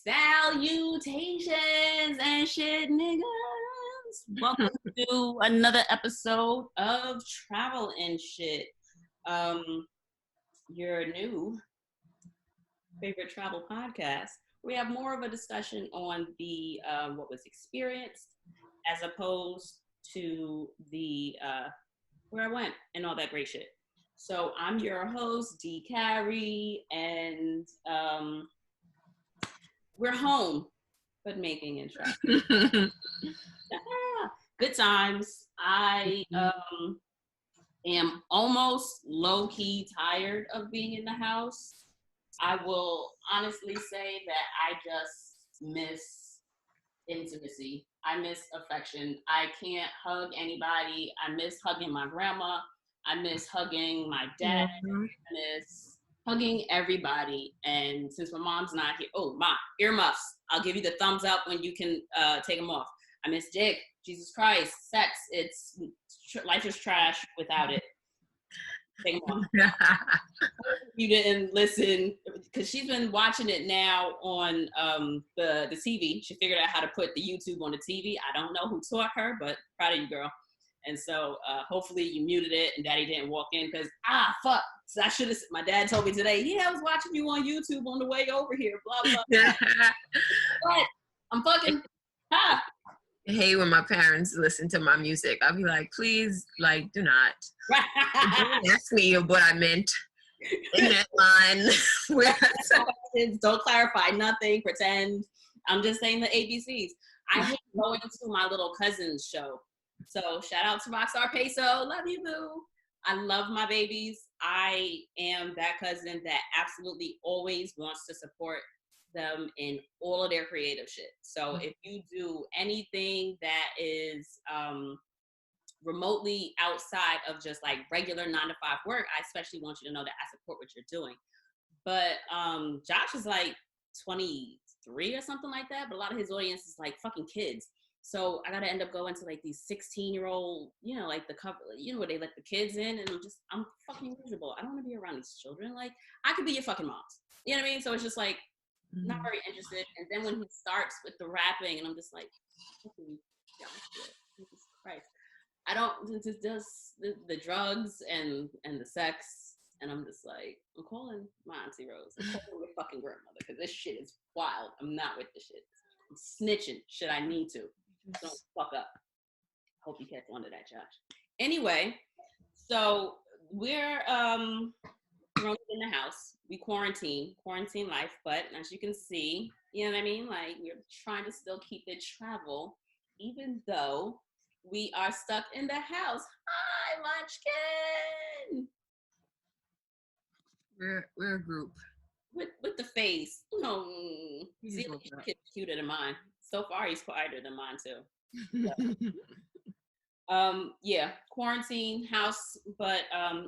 Salutations and shit, niggas. Welcome to another episode of Travel and Shit. Your new favorite travel podcast. We have more of a discussion on the what was experienced as opposed to the where I went and all that great shit. So I'm your host, D. Carey, and we're home, but making and traveling. Good times. I am almost low-key tired of being in the house. I will honestly say that I just miss intimacy. I miss affection. I can't hug anybody. I miss hugging my grandma. I miss hugging my dad. I miss hugging everybody. And since my mom's not here, oh, Ma, earmuffs. I'll give you the thumbs up when you can take them off. I miss dick. Jesus Christ. Sex. Life is trash without it. Take them off. You didn't listen, because she's been watching it now on the TV. She figured out how to put the YouTube on the TV. I don't know who taught her, but proud of you, girl. And so hopefully you muted it and Daddy didn't walk in because, fuck. So I should have, my dad told me today, yeah, I was watching you on YouTube on the way over here, blah, blah, blah. But I'm fucking, I hate when my parents listen to my music. I'll be like, please, like, do not. Don't ask me what I meant in that line. Don't clarify nothing, pretend. I'm just saying the ABCs. I hate going to my little cousin's show. So shout out to Rockstar Peso. Love you, boo. I love my babies. I am that cousin that absolutely always wants to support them in all of their creative shit. So if you do anything that is remotely outside of just like regular 9 to 5 work, I especially want you to know that I support what you're doing. But Josh is like 23 or something like that, but a lot of his audience is like fucking kids. So I gotta end up going to like these 16-year-old, like the cover, where they let the kids in, and I'm fucking miserable. I don't want to be around these children. Like, I could be your fucking moms. You know what I mean? So it's just like, not very interested. And then when he starts with the rapping, and I'm just like, Jesus Christ. I don't, it does the drugs and the sex, and I'm just like, I'm calling my Auntie Rose. I'm calling my fucking grandmother, because this shit is wild. I'm not with this shit. I'm snitching should I need to. Don't fuck up. Hope you catch on to that, Josh. Anyway, so we're in the house. We quarantine life, but as you can see, you know what I mean? Like, we're trying to still keep it travel, even though we are stuck in the house. Hi, Munchkin. We're a group. With the face. See, he's cuter than mine. So far, he's quieter than mine, too. So. Yeah, quarantine house, but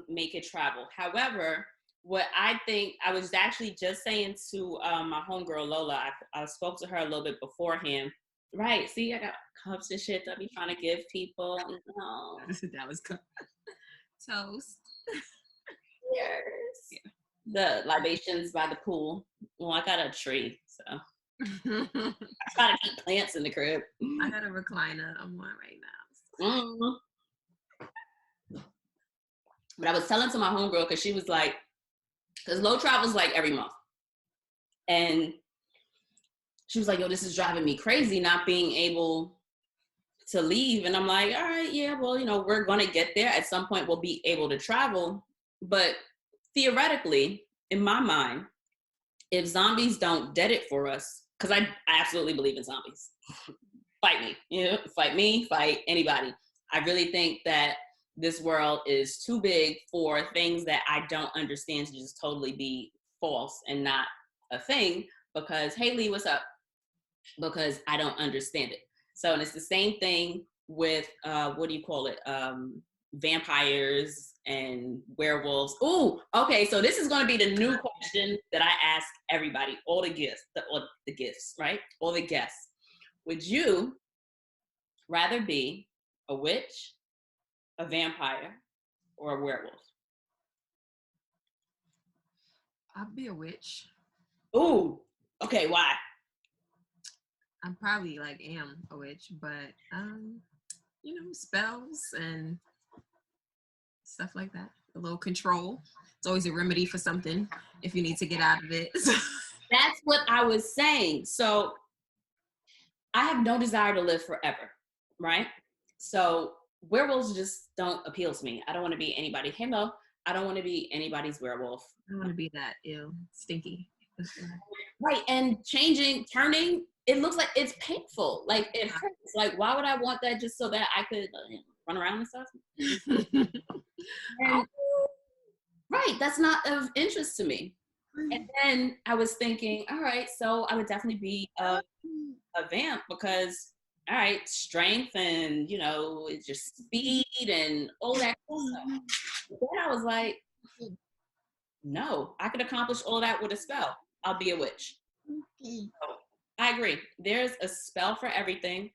make it travel. However, what I think, I was actually just saying to my homegirl Lola, I spoke to her a little bit beforehand. Right, see, I got cups and shit that I be trying to give people. That was toast. Yes. Yeah. The libations by the pool. Well, I got a tree, so I try to keep plants in the crib. I got a recliner I'm on right now. But I was telling to my homegirl, because she was like, because Low travels like every month. And she was like, yo, this is driving me crazy not being able to leave. And I'm like, all right, yeah, well, we're going to get there. At some point, we'll be able to travel. But theoretically, in my mind, if zombies don't dead it for us, because I absolutely believe in zombies. Fight me. Fight me, fight anybody. I really think that this world is too big for things that I don't understand to just totally be false and not a thing, because, hey, Lee, what's up? Because I don't understand it. So, and it's the same thing with, vampires and werewolves. Ooh, okay, so this is going to be the new question that I ask everybody, all the gifts, right? All the guests. Would you rather be a witch, a vampire, or a werewolf? I'd be a witch. Ooh, okay, why? I probably like am a witch, but spells and stuff like that. A little control. It's always a remedy for something if you need to get out of it. That's what I was saying. So I have no desire to live forever, right? So werewolves just don't appeal to me. I don't want to be anybody. Hello, I don't want to be anybody's werewolf. I don't want to be that ill, stinky. Right, and turning, it looks like it's painful. Like it hurts. Like why would I want that just so that I could run around and stuff? And, right, that's not of interest to me. And then I was thinking, all right, so I would definitely be a vamp because, all right, strength and, it's just speed and all that cool stuff. But then I was like, no, I could accomplish all that with a spell. I'll be a witch. So, I agree. There's a spell for everything.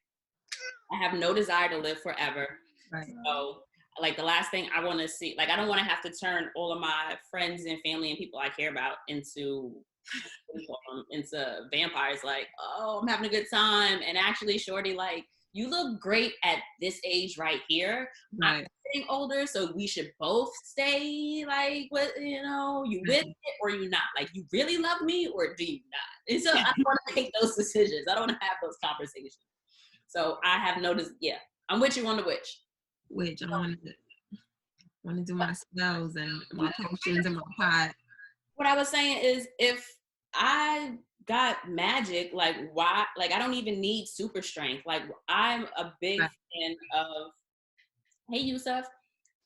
I have no desire to live forever. Right. So, like the last thing I want to see, like I don't want to have to turn all of my friends and family and people I care about into vampires. Like, oh, I'm having a good time, and actually, shorty, like you look great at this age right here. Right. I'm getting older, so we should both stay like what you with it or you not. Like, you really love me or do you not? And so I don't want to make those decisions. I don't want to have those conversations. So I have noticed. Yeah, I'm with you on the witch. Which I want to do my spells and my potions and my pot. What I was saying is, if I got magic, like why? Like I don't even need super strength. Like I'm a big fan of. Hey, Yusuf.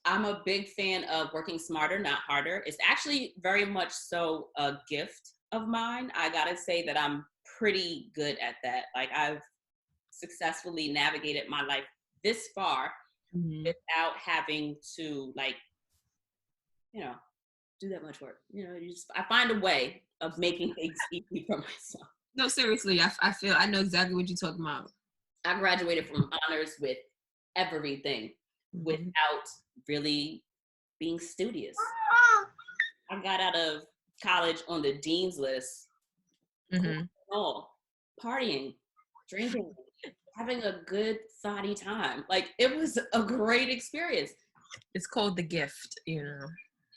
I'm a big fan of working smarter, not harder. It's actually very much so a gift of mine. I gotta say that I'm pretty good at that. Like I've successfully navigated my life this far without having to do that much work. I find a way of making things easy for myself. No, seriously, I know exactly what you're talking about. I graduated from honors with everything without really being studious. I got out of college on the dean's list, partying, drinking, having a good thotty time. Like it was a great experience. It's called the gift,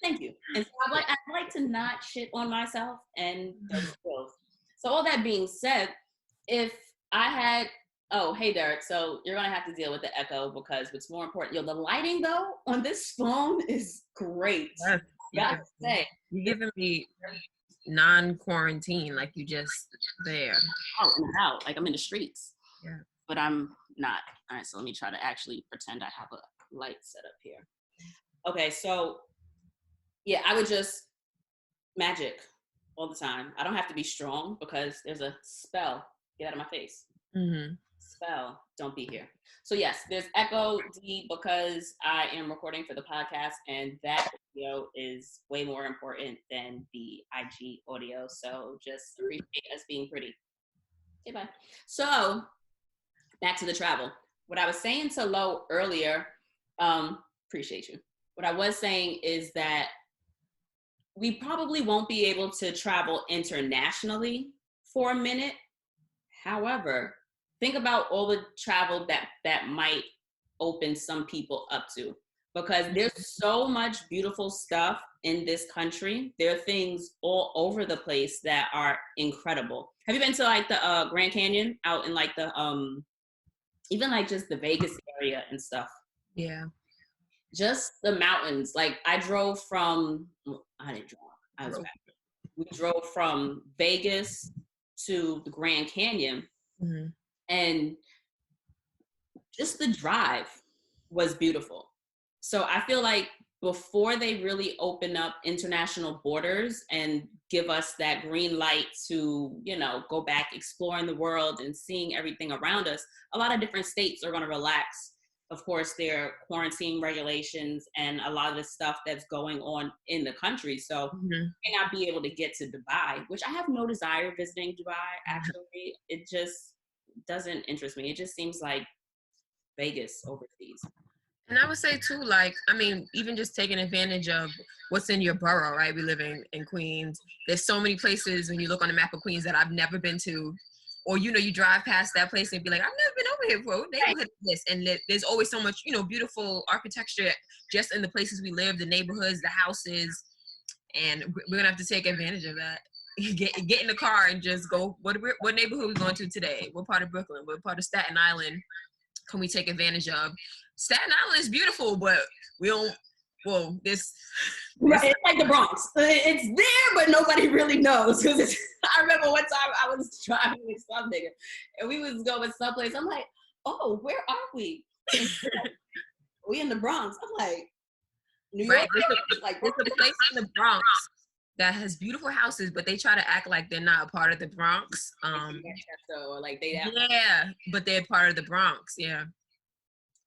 Thank you. And so I like to not shit on myself and those skills. So all that being said, if I had, hey Derek, so you're gonna have to deal with the echo because what's more important, the lighting though on this phone is great. Yes, Gotta say, you're giving me non-quarantine, like you just there. Out and out, like I'm in the streets. Yeah. But I'm not. All right, so let me try to actually pretend I have a light set up here. Okay, so yeah, I would just magic all the time. I don't have to be strong because there's a spell. Get out of my face. Spell. Don't be here. So yes, there's Echo D because I am recording for the podcast and that video is way more important than the IG audio. So just appreciate us being pretty. Okay, bye. So back to the travel. What I was saying to Lo earlier, appreciate you. What I was saying is that we probably won't be able to travel internationally for a minute. However, think about all the travel that might open some people up to, because there's so much beautiful stuff in this country. There are things all over the place that are incredible. Have you been to like the Grand Canyon out in like the even like just the Vegas area and stuff? Yeah. Just the mountains. Like I didn't drive. We drove from Vegas to the Grand Canyon, and just the drive was beautiful. So I feel like before they really open up international borders and give us that green light to, go back exploring the world and seeing everything around us, a lot of different states are going to relax, of course, their quarantine regulations and a lot of the stuff that's going on in the country. So may not be able to get to Dubai, which I have no desire visiting Dubai, actually. It just doesn't interest me. It just seems like Vegas overseas. And I would say too, even just taking advantage of what's in your borough, right? We live in Queens. There's so many places when you look on the map of Queens that I've never been to. or you drive past that place and be like, I've never been over here before. What neighborhood is this? And there's always so much beautiful architecture just in the places we live, the neighborhoods, the houses, and we're gonna have to take advantage of that. Get in the car and just go. What neighborhood are we going to today? What part of Brooklyn? What part of Staten Island can we take advantage of? Staten Island is beautiful, but we don't. Well, this right. It's like the Bronx. It's there, but nobody really knows. Because I remember one time I was driving with some nigga, and we was going someplace. I'm like, oh, where are we? We in the Bronx. I'm like, New York. Right. There's a place in the Bronx that has beautiful houses, but they try to act like they're not a part of the Bronx. So like they have, but they're part of the Bronx. Yeah.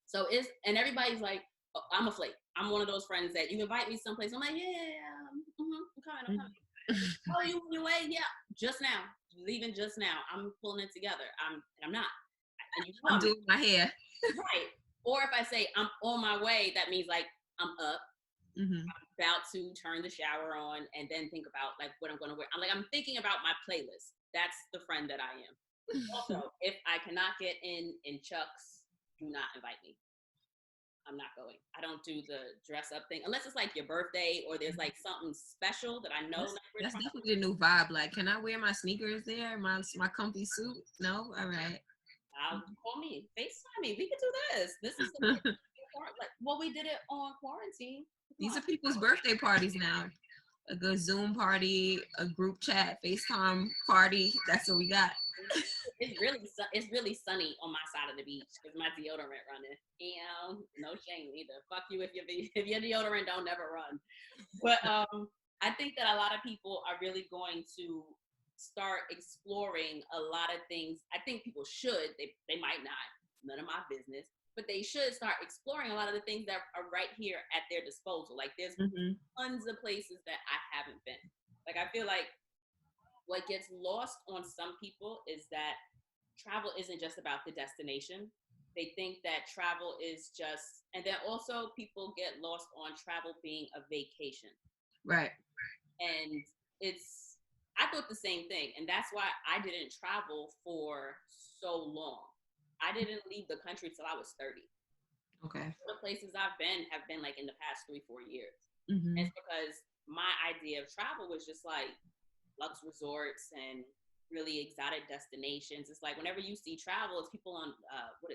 So and everybody's like, oh, I'm a flake. I'm one of those friends that you invite me someplace. I'm like, I'm coming. Oh, you on your way? Yeah, just now. Leaving just now. I'm pulling it together. I'm not. And I'm doing my hair. Right. Or if I say I'm on my way, that means like I'm up. Mm-hmm. I'm about to turn the shower on and then think about like what I'm going to wear. I'm thinking about my playlist. That's the friend that I am. Also, if I cannot get in Chucks, do not invite me. I'm not going. I don't do the dress up thing unless it's like your birthday or there's like something special that I know. That's definitely a new vibe. Like, can I wear my sneakers there? My comfy suit? No? All right. Call me. FaceTime me. We could do this. This is well, we did it on quarantine. These are people's birthday parties now. A good Zoom party, a group chat, FaceTime party. That's what we got. It's really sunny on my side of the beach because my deodorant running. No shame either. Fuck you if your deodorant don't never run. But I think that a lot of people are really going to start exploring a lot of things. I think people should. They might not. None of my business. But they should start exploring a lot of the things that are right here at their disposal. Like there's tons of places that I haven't been. Like I feel like what gets lost on some people is that travel isn't just about the destination. They think that travel is just, and then also people get lost on travel being a vacation. Right. And I thought the same thing. And that's why I didn't travel for so long. I didn't leave the country till I was 30. Okay. The places I've been have been like in the past 3-4 years. Mm-hmm. It's because my idea of travel was just like luxe resorts and really exotic destinations. It's like whenever you see travel, it's people on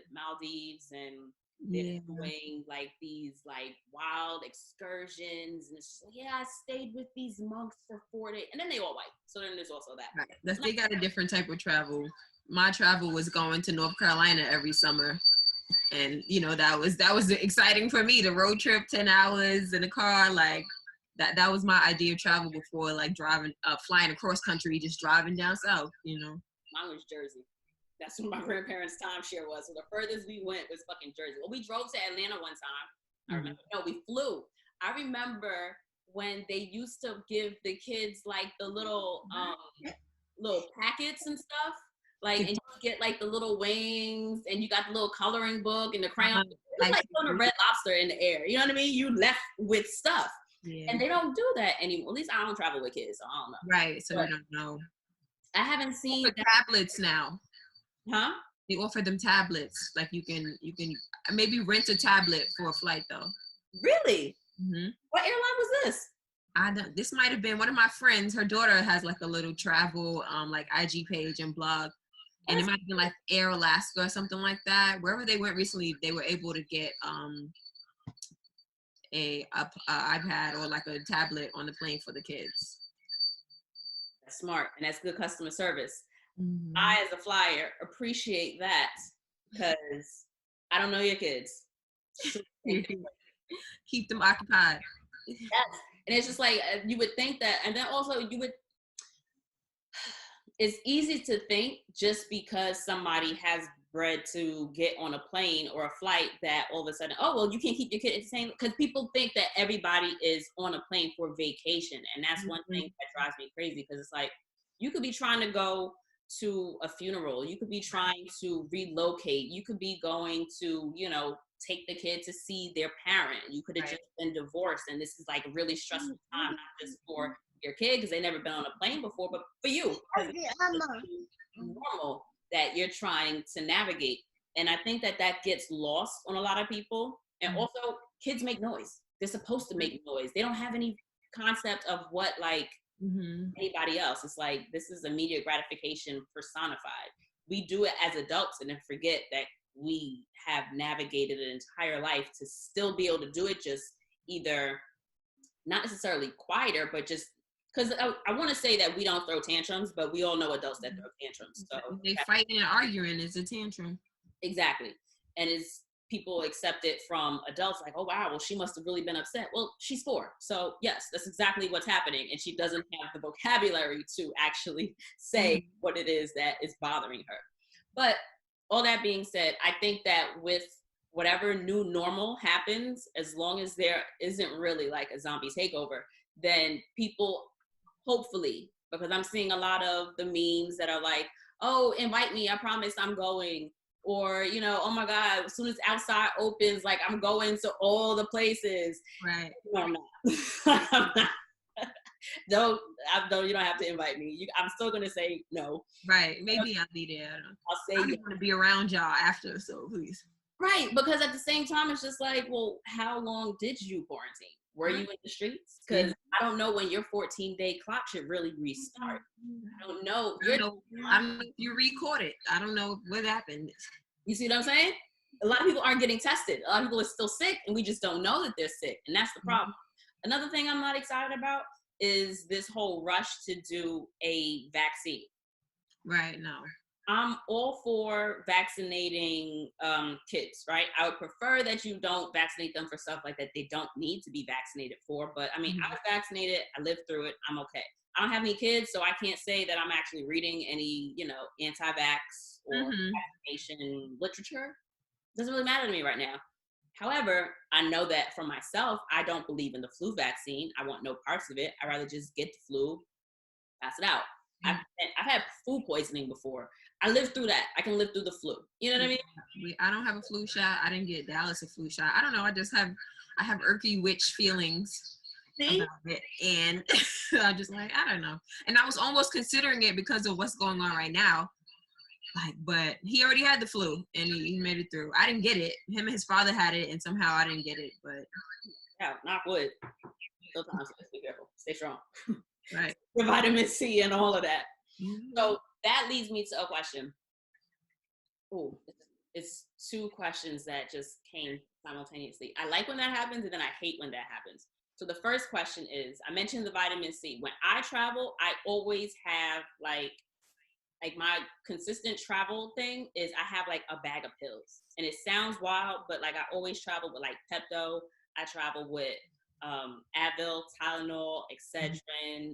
Maldives and they're doing like these like wild excursions, and it's just like, I stayed with these monks for 4 days, and then they all white. So then there's also that. Right. They got a different type of travel. My travel was going to North Carolina every summer, and that was exciting for me. The road trip, 10 hours in a car, like that was my idea of travel before, like flying across country, just driving down south. Mine was Jersey. That's what my grandparents' timeshare was. So the furthest we went was fucking Jersey. Well, we drove to Atlanta one time. I remember. No, we flew. I remember when they used to give the kids like the little packets and stuff. Like, and you get like the little wings, and you got the little coloring book and the crayon. It was like throwing a Red Lobster in the air. You know what I mean? You left with stuff. Yeah. And they don't do that anymore. At least I don't travel with kids, so I don't know. Right, so I don't know. I haven't seen tablets now. Huh? They offer them tablets. Like you can maybe rent a tablet for a flight though. Really? Mm-hmm. What airline was this? This might have been one of my friends. Her daughter has like a little travel like IG page and blog. And it might have been like Air Alaska or something like that. Wherever they went recently, they were able to get a iPad or like a tablet on the plane for the kids. That's smart, and that's good customer service. Mm-hmm. I, as a flyer, appreciate that because I don't know your kids. Keep them occupied. Yes. And it's just like you would think that, and then also it's easy to think just because somebody has bred to get on a plane or a flight that all of a sudden, oh, well, you can't keep your kid entertained, because people think that everybody is on a plane for vacation. And that's one thing that drives me crazy, because it's like, you could be trying to go to a funeral. You could be trying to relocate. You could be going to, take the kid to see their parent. You could have just been divorced. And this is like a really stressful time, not just for your kid, because they've never been on a plane before, but for you. Normal. that you're trying to navigate. And I think that gets lost on a lot of people. And also, kids make noise. They're supposed to make noise. They don't have any concept of what like anybody else. It's like, this is immediate gratification personified. We do it as adults and then forget that we have navigated an entire life to still be able to do it, just either not necessarily quieter, but just because I want to say that we don't throw tantrums, but we all know adults that throw tantrums. So they fighting and arguing is a tantrum. Exactly. And it's people accept it from adults like, oh wow, well she must have really been upset. Well, she's 4. So yes, that's exactly what's happening. And she doesn't have the vocabulary to actually say what it is that is bothering her. But all that being said, I think that with whatever new normal happens, as long as there isn't really like a zombie takeover, then people hopefully, because I'm seeing a lot of the memes that are like, oh, invite me, I promise I'm going. Or, you know, oh my God, as soon as outside opens, like I'm going to all the places. Right. No, I'm not. I'm not. Don't, you don't have to invite me. I'm still going to say no. Right. Maybe I'll be there. I'll say I want to be around y'all after, so please. Right. Because at the same time, it's just like, well, how long did you quarantine? Were you in the streets? Because I don't know when your 14-day clock should really restart. I don't know. I don't know if you record it. I don't know what happened. You see what I'm saying? A lot of people aren't getting tested. A lot of people are still sick, and we just don't know that they're sick. And that's the problem. Another thing I'm not excited about is this whole rush to do a vaccine. Right, no. I'm all for vaccinating kids, right? I would prefer that you don't vaccinate them for stuff like that they don't need to be vaccinated for. But I mean, I was vaccinated. I lived through it. I'm okay. I don't have any kids, so I can't say that I'm actually reading any, you know, anti-vax or vaccination literature. It doesn't really matter to me right now. However, I know that for myself, I don't believe in the flu vaccine. I want no parts of it. I'd rather just get the flu, pass it out. I've had food poisoning before. I lived through that. I can live through the flu. You know what I mean? I don't have a flu shot. I didn't get Dallas a flu shot. I don't know. I have irky witch feelings about it. And I'm just like, I don't know. And I was almost considering it because of what's going on right now. Like, but he already had the flu and he made it through. I didn't get it. Him and his father had it, and somehow I didn't get it. But yeah, knock wood. Sometimes be careful. Stay strong. Right. The vitamin C and all of that. So that leads me to a question. Oh, it's 2 questions that just came simultaneously. I like when that happens, and then I hate when that happens. So the first question is, I mentioned the vitamin C. When I travel, I always have like my consistent travel thing is I have like a bag of pills. And it sounds wild, but like I always travel with like Pepto. I travel with Advil, Tylenol, Excedrin.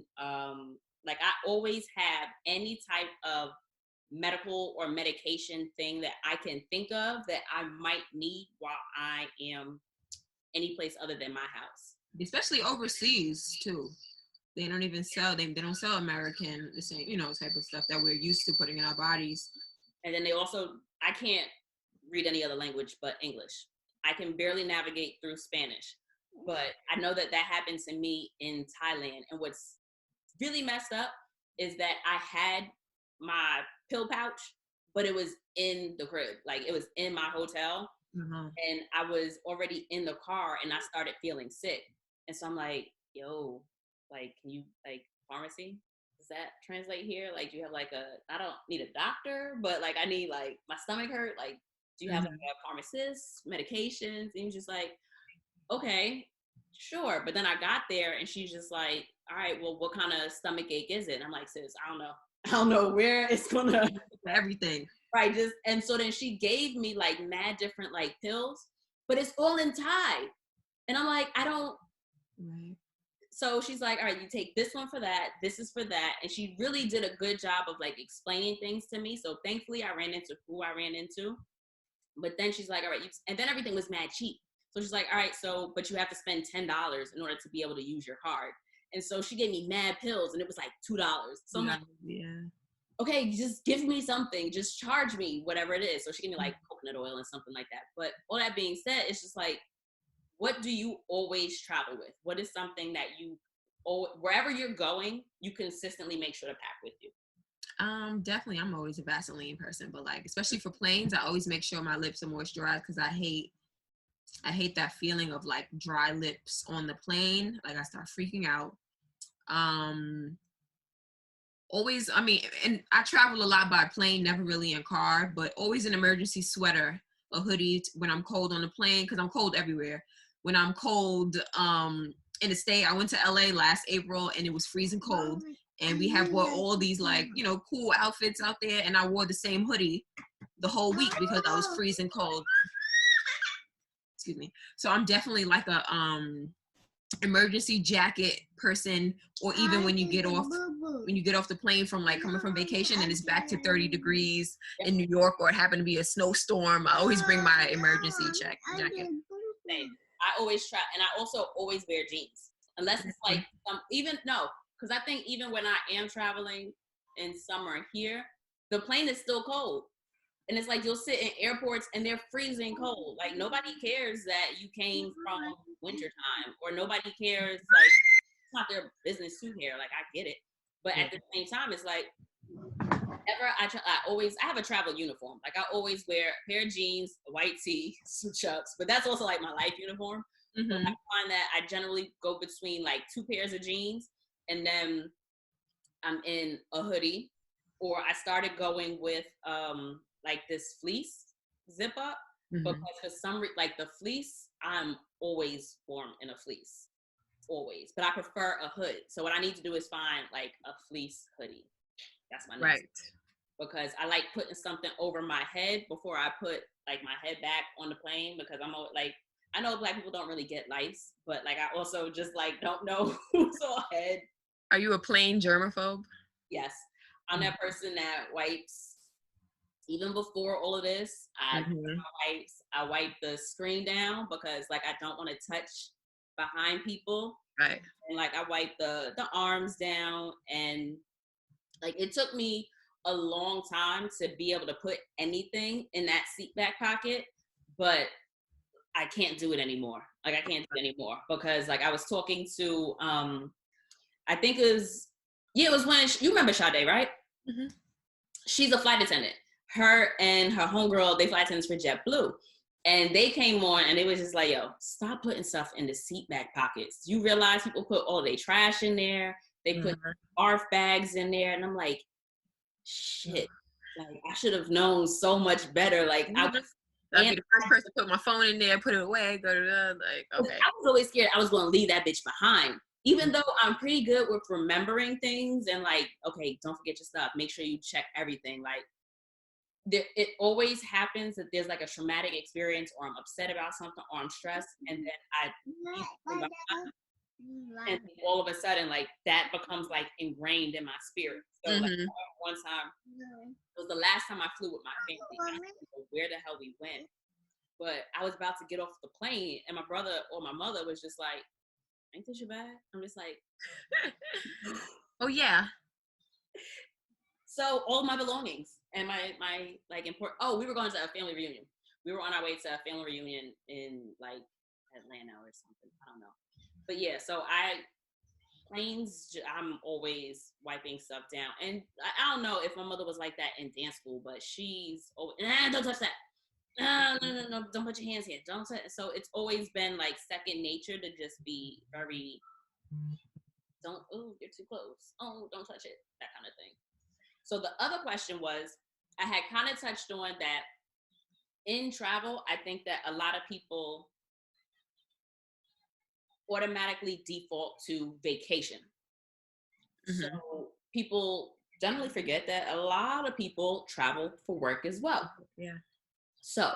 Like I always have any type of medical or medication thing that I can think of that I might need while I am any place other than my house. Especially overseas too. They don't even sell, they don't sell American, the same, you know, type of stuff that we're used to putting in our bodies. And then they also, I can't read any other language but English. I can barely navigate through Spanish. But I know that happened to me in Thailand. And what's really messed up is that I had my pill pouch, but it was in the crib. Like it was in my hotel. And I was already in the car and I started feeling sick. And so I'm like, yo, like, can you, like, pharmacy? Does that translate here? Like, do you have like I don't need a doctor, but like I need, like, my stomach hurt. Like, do you have like a pharmacist, medications? And he's just like, okay, sure. But then I got there and she's just like, all right, well, what kind of stomach ache is it? And I'm like, sis, I don't know. I don't know where it's gonna everything. Right. Just, and so then she gave me like mad different like pills, but it's all in Thai. And I'm like, I don't. Right. So she's like, all right, you take this one for that. This is for that. And she really did a good job of like explaining things to me. So thankfully I ran into who I ran into. But then she's like, all right, and then everything was mad cheap. So she's like, all right, so, but you have to spend $10 in order to be able to use your card. And so she gave me mad pills and it was like $2. So I'm like, okay, just give me something. Just charge me whatever it is. So she gave me like coconut oil and something like that. But all that being said, it's just like, what do you always travel with? What is something that you, wherever you're going, you consistently make sure to pack with you? Definitely, I'm always a Vaseline person, but like, especially for planes, I always make sure my lips are moisturized because I hate that feeling of like dry lips on the plane. Like I start freaking out. Um, Always, I mean, and I travel a lot by plane, never really in car, but always an emergency sweater, a hoodie when I'm cold on the plane because I'm cold everywhere. When I'm cold, in the state, I went to LA last April and it was freezing cold, and we have bought all these like cool outfits out there, and I wore the same hoodie the whole week because I was freezing cold. Excuse me. So I'm definitely like a emergency jacket person, or even when you get off the plane from like coming from vacation and it's back to 30 degrees in New York, or it happened to be a snowstorm, I always bring my emergency jacket. Same. I always try, and I also always wear jeans unless it's like because I think even when I am traveling in summer here, the plane is still cold. And it's like you'll sit in airports and they're freezing cold. Like nobody cares that you came from wintertime, or nobody cares, like it's not their business to care. Like I get it. But at the same time, it's like I have a travel uniform. Like I always wear a pair of jeans, a white tee, some chucks, but that's also like my life uniform. Mm-hmm. But I find that I generally go between like 2 pairs of jeans, and then I'm in a hoodie, or I started going with like this fleece zip up, because for some reason, like the fleece, I'm always warm in a fleece, always. But I prefer a hood. So what I need to do is find like a fleece hoodie. That's my next. Right. Because I like putting something over my head before I put like my head back on the plane, because I'm always, like, I know Black people don't really get lice, but like I also just like don't know who's ahead. Are you a plane germaphobe? Yes. I'm that person that wipes, even before all of this, I wipe the screen down, because like I don't want to touch behind people. Right. And like I wipe the arms down, and like it took me a long time to be able to put anything in that seat back pocket, but I can't do it anymore. Like I can't do it anymore, because like I was talking to I think it was when you remember Sade, right? Mm-hmm. She's a flight attendant. Her and her homegirl, they flight attendants for JetBlue. And they came on and it was just like, yo, stop putting stuff in the seat back pockets. You realize people put all their trash in there. They put ARF bags in there. And I'm like, shit. Like, I should have known so much better. Like, I'd be the first person to put my phone in there, put it away, like, okay. I was always scared I was going to leave that bitch behind. Even though I'm pretty good with remembering things and like, okay, don't forget your stuff. Make sure you check everything. Like, it always happens that there's like a traumatic experience, or I'm upset about something, or I'm stressed, and then and all of a sudden, like that becomes like ingrained in my spirit. So like one time, it was the last time I flew with my family. I don't know where the hell we went, but I was about to get off the plane, and my brother or my mother was just like, "Ain't this your bag?" I'm just like, "Oh yeah." So all my belongings and my like important. Oh, we were going to a family reunion. We were on our way to a family reunion in like Atlanta or something. I don't know. But yeah, so planes, I'm always wiping stuff down. And I don't know if my mother was like that in dance school, but she's don't touch that. No, don't put your hands here. Don't touch. So it's always been like second nature to just be very, you're too close. Oh, don't touch it. That kind of thing. So the other question was, I had kind of touched on that in travel, I think that a lot of people automatically default to vacation. So people generally forget that a lot of people travel for work as well. Yeah. So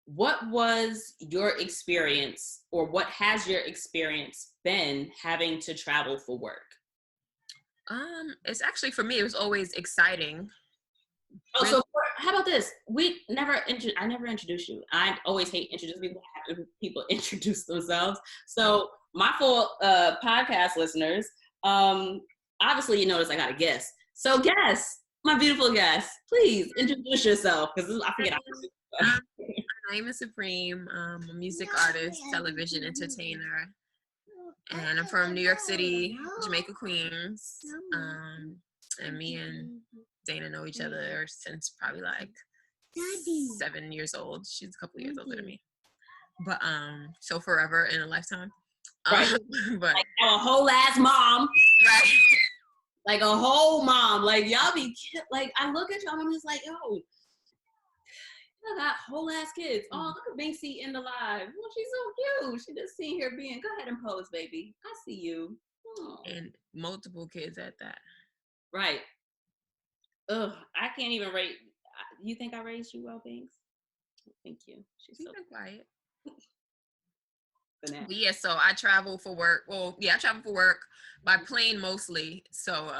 what was your experience, or what has your experience been having to travel for work? It's actually, for me, it was always exciting. Oh, so how about this? I never introduced you. I always hate introducing people. People introduce themselves. So my full podcast listeners, obviously you notice I got a guest. So guest, my beautiful guest, please introduce yourself, because I forget. Nyemiah Supreme. I'm a music artist, television entertainer, and I'm from New York City, Jamaica, Queens. And me and Dana know each other since probably like 7 years old. She's a couple years older than me. But so forever in a lifetime. Right. But like a whole ass mom. Right. Like a whole mom. Like y'all be like I look at y'all and I'm just like, yo, I got whole ass kids. Oh, look at Banksy in the live. Well, she's so cute. She just seen here being. Go ahead and pose, baby. I see you. Oh. And multiple kids at that. Right. Ugh, I can't even rate. You think I raised you well, Banks? Thank you. She's so quiet. But yeah, so I travel for work. Well, yeah, I travel for work by plane mostly. So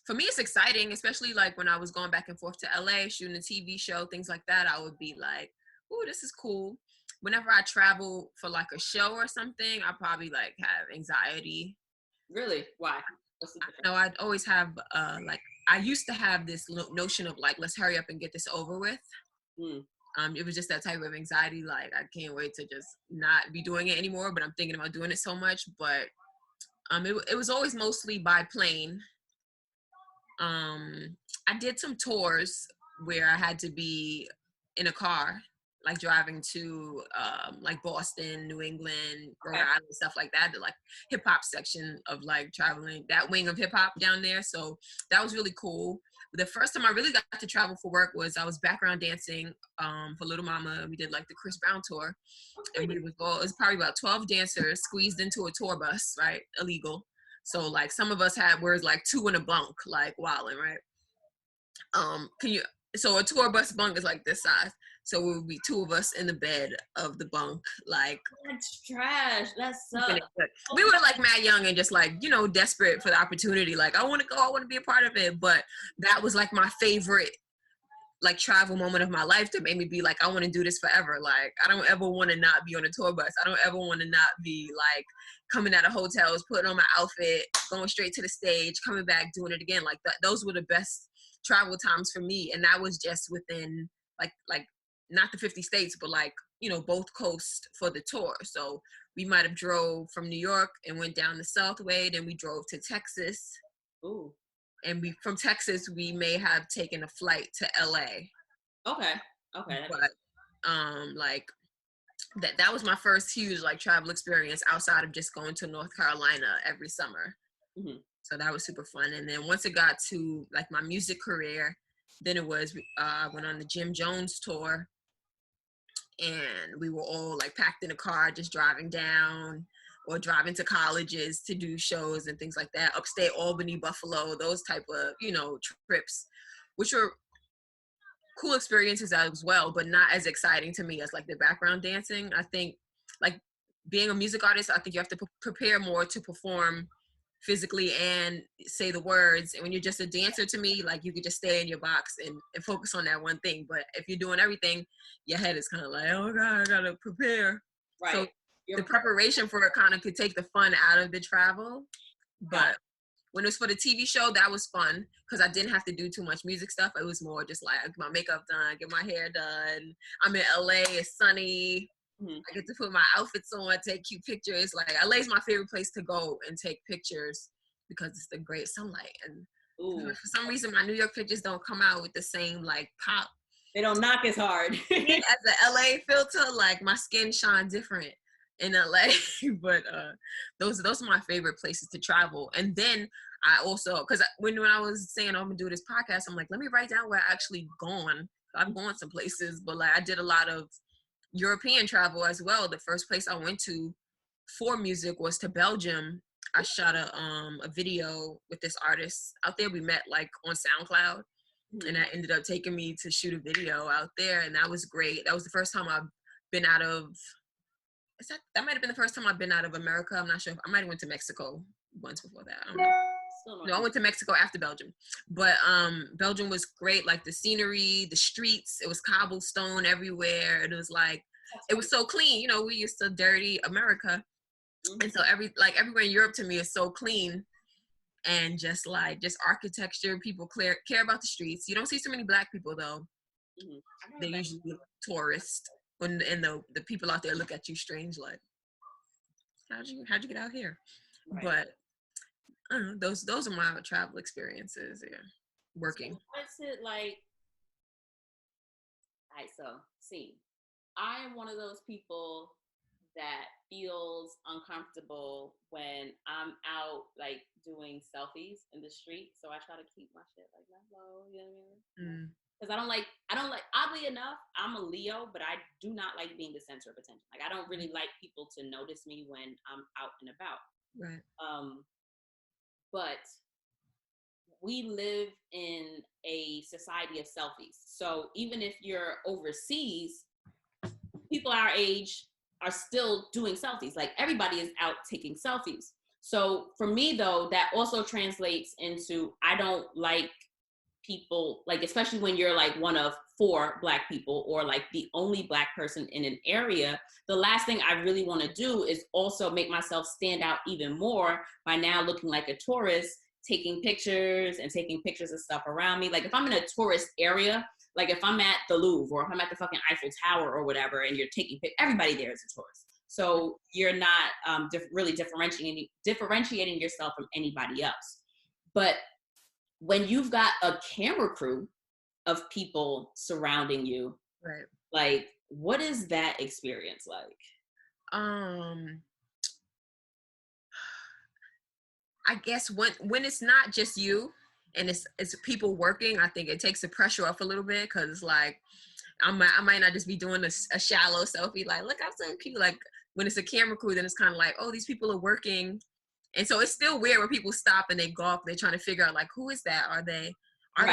for me, it's exciting, especially like when I was going back and forth to LA, shooting a TV show, things like that. I would be like, "Ooh, this is cool." Whenever I travel for like a show or something, I probably like have anxiety. Really? Why? No, I'd always have like I used to have this notion of like, let's hurry up and get this over with. It was just that type of anxiety. Like, I can't wait to just not be doing it anymore, but I'm thinking about doing it so much. But it was always mostly by plane. I did some tours where I had to be in a car, like driving to like Boston, New England, Rhode Island, stuff like that. The like hip hop section of like traveling, that wing of hip hop down there. So that was really cool. The first time I really got to travel for work was I was background dancing for Little Mama. We did like the Chris Brown tour, and it was probably about 12 dancers squeezed into a tour bus, right? Illegal. So like some of us had words like 2 in a bunk, like wilding, right? So a tour bus bunk is like this size. So it would be 2 of us in the bed of the bunk, like. That's trash. That sucks. We were like mad young and just like, desperate for the opportunity. Like, I want to go, I want to be a part of it. But that was like my favorite like travel moment of my life that made me be like, I want to do this forever. Like, I don't ever want to not be on a tour bus. I don't ever want to not be like coming out of hotels, putting on my outfit, going straight to the stage, coming back, doing it again. Like those were the best travel times for me. And that was just within like not the 50 states, but like, both coasts for the tour. So we might have drove from New York and went down the Southway. Then we drove to Texas. Ooh. And from Texas, we may have taken a flight to LA. Okay. But like that was my first huge like travel experience outside of just going to North Carolina every summer. Mm-hmm. So that was super fun. And then once it got to like my music career, then it was I went on the Jim Jones tour, and we were all like packed in a car, just driving down or driving to colleges to do shows and things like that. Upstate Albany, Buffalo, those type of, trips, which were cool experiences as well, but not as exciting to me as like the background dancing. I think like being a music artist, I think you have to prepare more to perform physically and say the words. And when you're just a dancer, to me, like you could just stay in your box and focus on that one thing. But if you're doing everything, your head is kind of like, oh God, I gotta prepare. Right. So the preparation for it kind of could take the fun out of the travel. But when it was for the TV show, that was fun because I didn't have to do too much music stuff. It was more just like my makeup done, get my hair done. I'm in LA, it's sunny. Mm-hmm. I get to put my outfits on, take cute pictures. Like LA is my favorite place to go and take pictures because it's the great sunlight. And for some reason, my New York pictures don't come out with the same like pop. They don't knock as hard. As the LA filter, like my skin shine different in LA. But those are my favorite places to travel. And then I also, because when I was saying I'm gonna do this podcast, I'm like, let me write down where I actually gone. I've gone some places, but like I did a lot of European travel as well. The first place I went to for music was to Belgium. I shot a video with this artist out there. We met like on SoundCloud, and that ended up taking me to shoot a video out there, and that was great. That was the first time I've been out of. That might have been the first time I've been out of America. I'm not sure. I might have went to Mexico once before that. I don't know. No, I went to Mexico after Belgium. But Belgium was great. Like the scenery, the streets, it was cobblestone everywhere. It was like, it was so clean. We used to dirty America. Mm-hmm. And so everywhere in Europe to me is so clean. And just architecture, people care about the streets. You don't see so many Black people though. Mm-hmm. They're usually tourists. And the people out there look at you strange, like, how'd you get out here? Right. But I don't know, those are my travel experiences. Yeah. working. So what's it like? All right, so see, I am one of those people that feels uncomfortable when I'm out like doing selfies in the street. So I try to keep my shit like that low, you know what I mean? Because I don't like, oddly enough, I'm a Leo, but I do not like being the center of attention. Like I don't really like people to notice me when I'm out and about. Right. But we live in a society of selfies. So even if you're overseas, people our age are still doing selfies. Like everybody is out taking selfies. So for me though, that also translates into I don't like people, like especially when you're like one of 4 Black people or like the only Black person in an area, the last thing I really want to do is also make myself stand out even more by now looking like a tourist, taking pictures of stuff around me. Like if I'm in a tourist area, like if I'm at the Louvre or if I'm at the fucking Eiffel Tower or whatever, and you're taking pictures, everybody there is a tourist. So you're not really differentiating yourself from anybody else. But when you've got a camera crew of people surrounding you, right, like what is that experience like? I guess when it's not just you and it's people working, I think it takes the pressure off a little bit, because like I might not just be doing a shallow selfie like, look, I'm so cute. Like when it's a camera crew, then it's kind of like, oh, these people are working. And so it's still weird when people stop and they gawk. They're trying to figure out like, who is that? Are they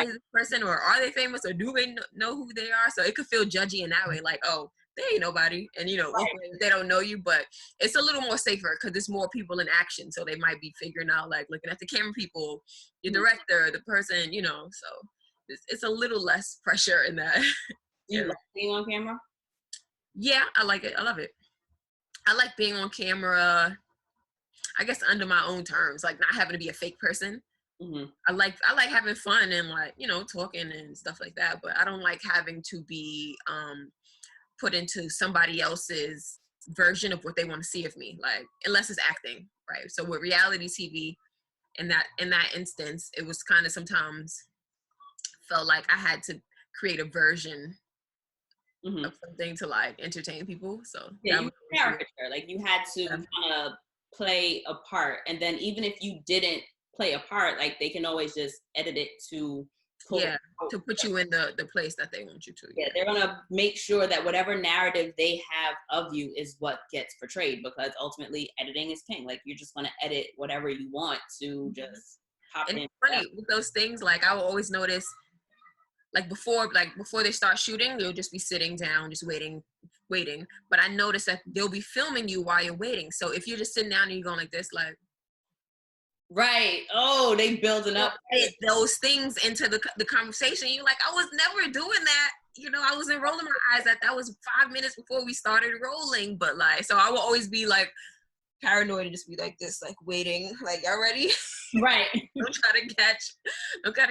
this person, or are they famous, or do they know who they are? So it could feel judgy in that way, like, oh, they ain't nobody, and they don't know you. But it's a little more safer because there's more people in action, so they might be figuring out, like looking at the camera people, your director, the person, so it's a little less pressure in that. Do you like being on camera? Yeah, I like it. I love it. I like being on camera, I guess under my own terms, like not having to be a fake person. Mm-hmm. I like having fun and like, talking and stuff like that, but I don't like having to be put into somebody else's version of what they want to see of me, like unless it's acting, right? So with reality TV, in that instance, it was kind of sometimes felt like I had to create a version of something to like entertain people. So yeah, you were a caricature. Like you had to kind of play a part, and then even if you didn't play a part, like they can always just edit it to put you in the place that they want you to. Yeah, they're gonna make sure that whatever narrative they have of you is what gets portrayed, because ultimately editing is king. Like you're just gonna edit whatever you want to just pop and in. It's funny with those things, like I will always notice, like before they start shooting, you'll just be sitting down, just waiting. But I notice that they'll be filming you while you're waiting. So if you're just sitting down and you're going like this, like, right. Oh, they building up those things into the conversation. You're like, I was never doing that. I wasn't rolling my eyes. That was 5 minutes before we started rolling. But like, so I will always be like paranoid and just be like this, like waiting, like, y'all ready? Right. Don't try to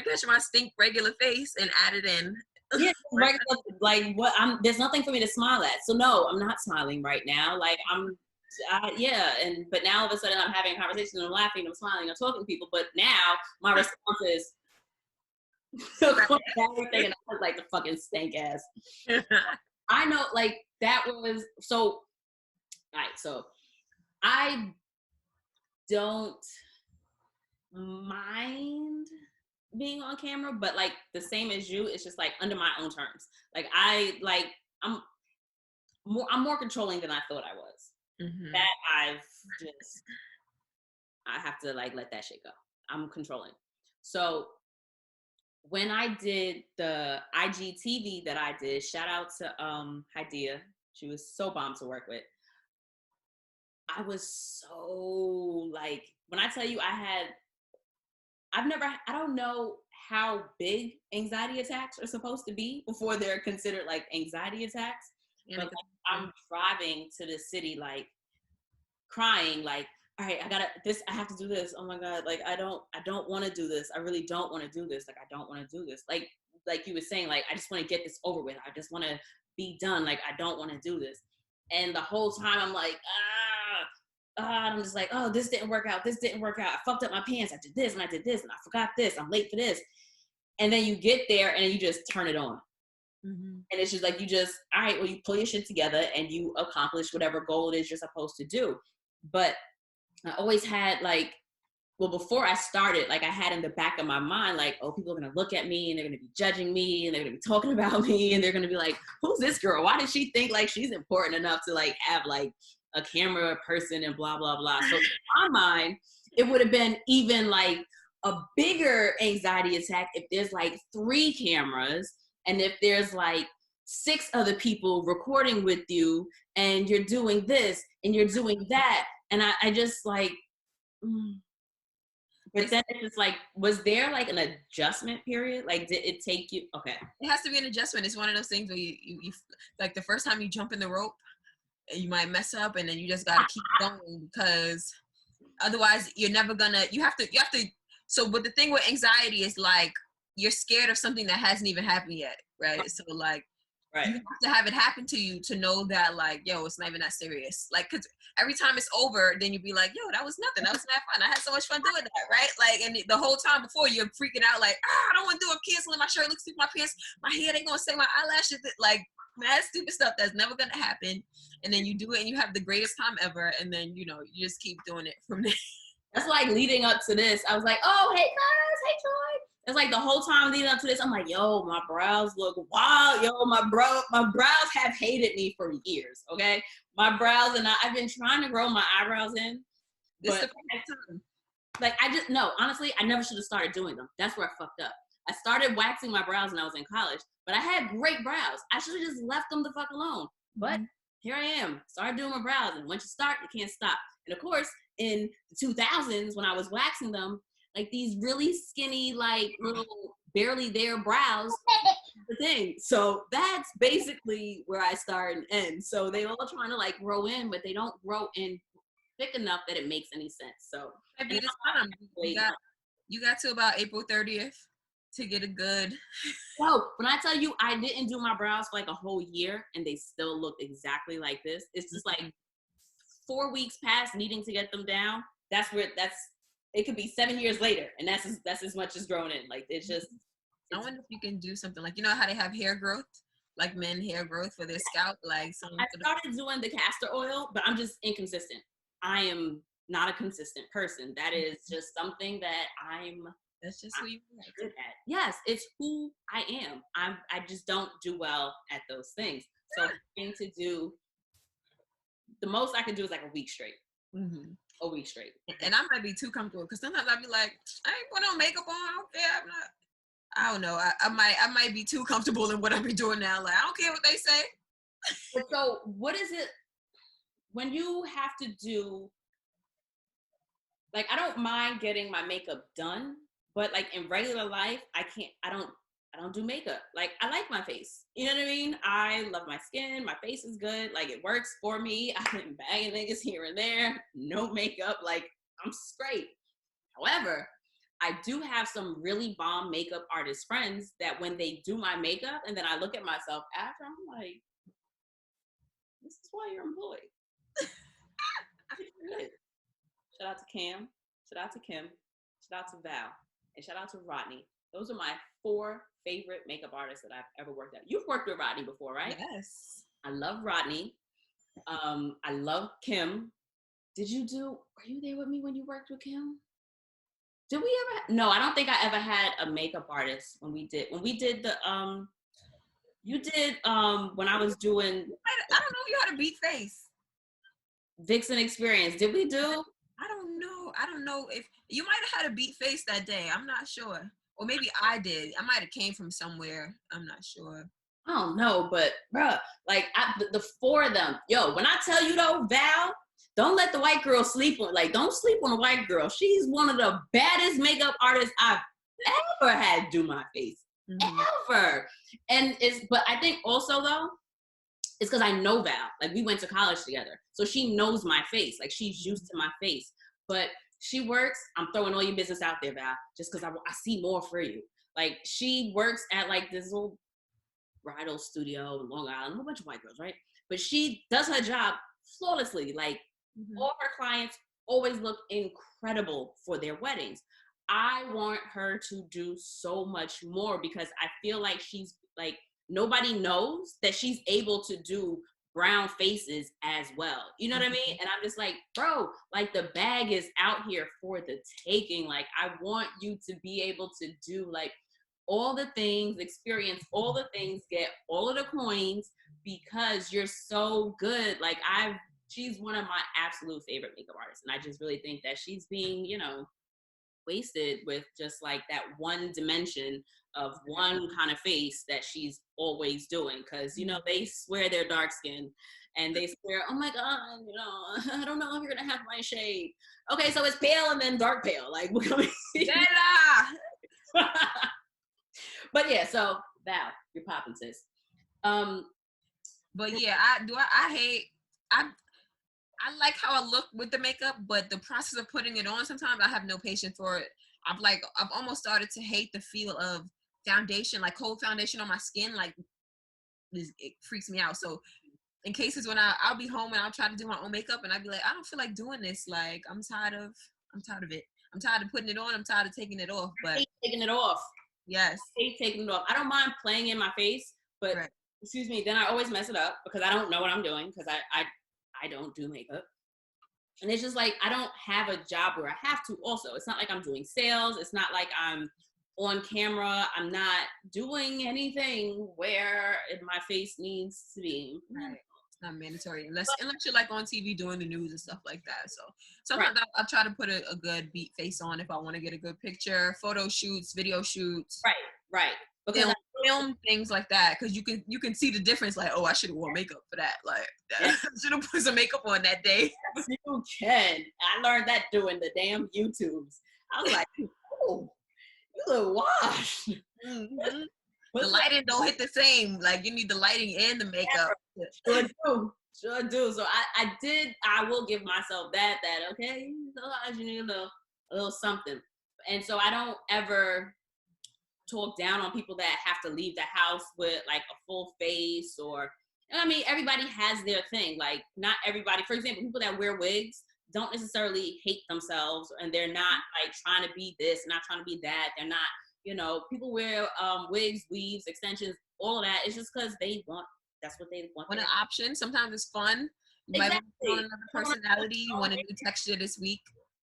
catch my stink regular face and add it in. Yeah, regular, like what? There's nothing for me to smile at. So no, I'm not smiling right now. Like but now all of a sudden I'm having a conversation and I'm laughing, I'm smiling, I'm talking to people. But now my response is everything, and I was like the fucking stank ass. I know, like that was so. All right, so I don't mind being on camera, but like the same as you, it's just like under my own terms. Like I'm more controlling than I thought I was. Mm-hmm. That I have to like let that shit go. I'm controlling. So when I did the IGTV that I did, shout out to Haidia. She was so bomb to work with. I was so like, when I tell you I don't know how big anxiety attacks are supposed to be before they're considered like anxiety attacks. But like, I'm driving to the city, like crying, like, all right, I have to do this. Oh my God. Like, I don't want to do this. I really don't want to do this. Like, I don't want to do this. Like you were saying, like, I just want to get this over with. I just want to be done. Like, I don't want to do this. And the whole time I'm like, I'm just like, oh, this didn't work out. This didn't work out. I fucked up my pants. I did this and I did this and I forgot this. I'm late for this. And then you get there and you just turn it on. Mm-hmm. And it's just like, all right, well, you pull your shit together and you accomplish whatever goal it is you're supposed to do. But I always had like, well, before I started, like I had in the back of my mind, like, oh, people are going to look at me and they're going to be judging me and they're going to be talking about me and they're going to be like, who's this girl? Why does she think like she's important enough to like have like a camera person and blah, blah, blah. So in my mind, it would have been even like a bigger anxiety attack if there's like 3 cameras and if there's like 6 other people recording with you and you're doing this and you're doing that. And I just like, but then it's like, was there like an adjustment period? Like, did it take you? Okay. It has to be an adjustment. It's one of those things where you like the first time you jump in the rope, you might mess up and then you just got to keep going because otherwise you're never gonna, you have to, so, but the thing with anxiety is like, you're scared of something that hasn't even happened yet, right? So like, right. You have to have it happen to you to know that like, yo, it's not even that serious. Like, cause every time it's over, then you'd be like, yo, that was nothing. That was not fun. I had so much fun doing that, right? Like, and the whole time before you're freaking out like, I don't want to do it. Canceling my shirt, looks like my pants, my hair, they gonna say my eyelashes, like mad stupid stuff that's never gonna happen. And then you do it and you have the greatest time ever. And then, you know, you just keep doing it from there. That's like leading up to this. I was like, oh, hey guys, hey Joy. It's like the whole time leading up to this, I'm like, yo, my brows look wild. Yo, my brows have hated me for years, okay? My brows, and I've been trying to grow my eyebrows in. But like, honestly, I never should have started doing them. That's where I fucked up. I started waxing my brows when I was in college, but I had great brows. I should have just left them the fuck alone. But here I am, started doing my brows, and once you start, you can't stop. And of course, in the 2000s, when I was waxing them, like these really skinny, like little barely there brows, the thing. So that's basically where I start and end. So they all trying to like grow in, but they don't grow in thick enough that it makes any sense. So maybe this time you got to about April 30th to get a good. So when I tell you I didn't do my brows for like a whole year and they still look exactly like this, it's just like 4 weeks past needing to get them down. It could be 7 years later, and that's as much as grown in. Like it's just. I wonder if you can do something like, you know how they have hair growth, like men hair growth for their scalp, like I started doing the castor oil, but I'm just inconsistent. I am not a consistent person. That is just something that That's just who you are good at. Yes, it's who I am. I just don't do well at those things. So trying to do the most I can do is like a week straight. Mm-hmm. A week straight. And I might be too comfortable because sometimes I'd be like, I ain't put no makeup on. I don't care. I'm not. I don't know. I might be too comfortable in what I be doing now. Like I don't care what they say. But so what is it when you have to do? Like I don't mind getting my makeup done, but like in regular life, I don't do makeup. Like I like my face. You know what I mean? I love my skin. My face is good. Like it works for me. I've been bagging niggas here and there. No makeup. Like I'm straight. However, I do have some really bomb makeup artist friends that when they do my makeup and then I look at myself after, I'm like, this is why you're employed. Shout out to Cam. Shout out to Kim. Shout out to Val. And shout out to Rodney. Those are my 4 favorite makeup artists that I've ever worked at. You've worked with Rodney before, right? Yes. I love Rodney. I love Kim. Were you there with me when you worked with Kim? Did we ever? No, I don't think I ever had a makeup artist when we did the, you did, when I was doing. I don't know if you had a beat face. Vixen Experience. Did we do? I don't know. I don't know if you might have had a beat face that day. I'm not sure. Or maybe I did. I might have came from somewhere. I'm not sure. I don't know, but bruh, like the 4 of them. Yo, when I tell you though, Val, don't let the white girl don't sleep on a white girl. She's one of the baddest makeup artists I've ever had do my face. Mm-hmm. Ever. But I think also though, it's because I know Val. Like we went to college together. So she knows my face. Like she's used to my face. But she works, I'm throwing all your business out there, Val, just because I see more for you. Like she works at like this little bridal studio in Long Island, a whole bunch of white girls, right? But she does her job flawlessly. Like all her clients always look incredible for their weddings. I want her to do so much more because I feel like she's like, nobody knows that she's able to do brown faces as well. You know what I mean? And I'm just like, bro, like the bag is out here for the taking. Like, I want you to be able to do like all the things, experience all the things, get all of the coins because you're so good. Like, she's one of my absolute favorite makeup artists. And I just really think that she's being, wasted with just like that one dimension of one kind of face that she's always doing. Because they swear they're dark skinned and they swear, oh my god, I don't know if you're gonna have my shade. Okay, so it's pale and then dark pale, like but yeah, so Val, you're popping, sis. But yeah, I like how I look with the makeup, but the process of putting it on, sometimes I have no patience for it. I've almost started to hate the feel of foundation, like cold foundation on my skin. Like, it freaks me out. So in cases when I'll be home and I'll try to do my own makeup and I'll be like, I don't feel like doing this. Like, I'm tired of it. I'm tired of putting it on. I'm tired of taking it off. But I hate taking it off. Yes. I hate taking it off. I don't mind playing in my face, but right. Excuse me, then I always mess it up because I don't know what I'm doing because I don't do makeup. And it's just like, I don't have a job where I have to also. It's not like I'm doing sales. It's not like I'm on camera. I'm not doing anything where my face needs to be. Right. It's not mandatory unless you're like on TV doing the news and stuff like that. So sometimes I try to put a good beat face on if I want to get a good picture, photo shoots, video shoots. Right. Because film things like that, because you can see the difference. Like, oh, I should have worn makeup for that. Like, I should have put some makeup on that day. Yes, you can. I learned that doing the damn YouTubes. I was like, oh, you look washed. Mm-hmm. The lighting don't hit the same. Like, you need the lighting and the makeup. Sure do. So I will give myself that okay, sometimes you need a little something. And so I don't ever talk down on people that have to leave the house with like a full face or, I mean, everybody has their thing. Like, not everybody, for example, people that wear wigs don't necessarily hate themselves and they're not like trying to be this, not trying to be that. They're not, people wear wigs, weaves, extensions, all of that. It's just because that's what they want. Want an option. Sometimes it's fun. You might want another personality. You want a new texture this week.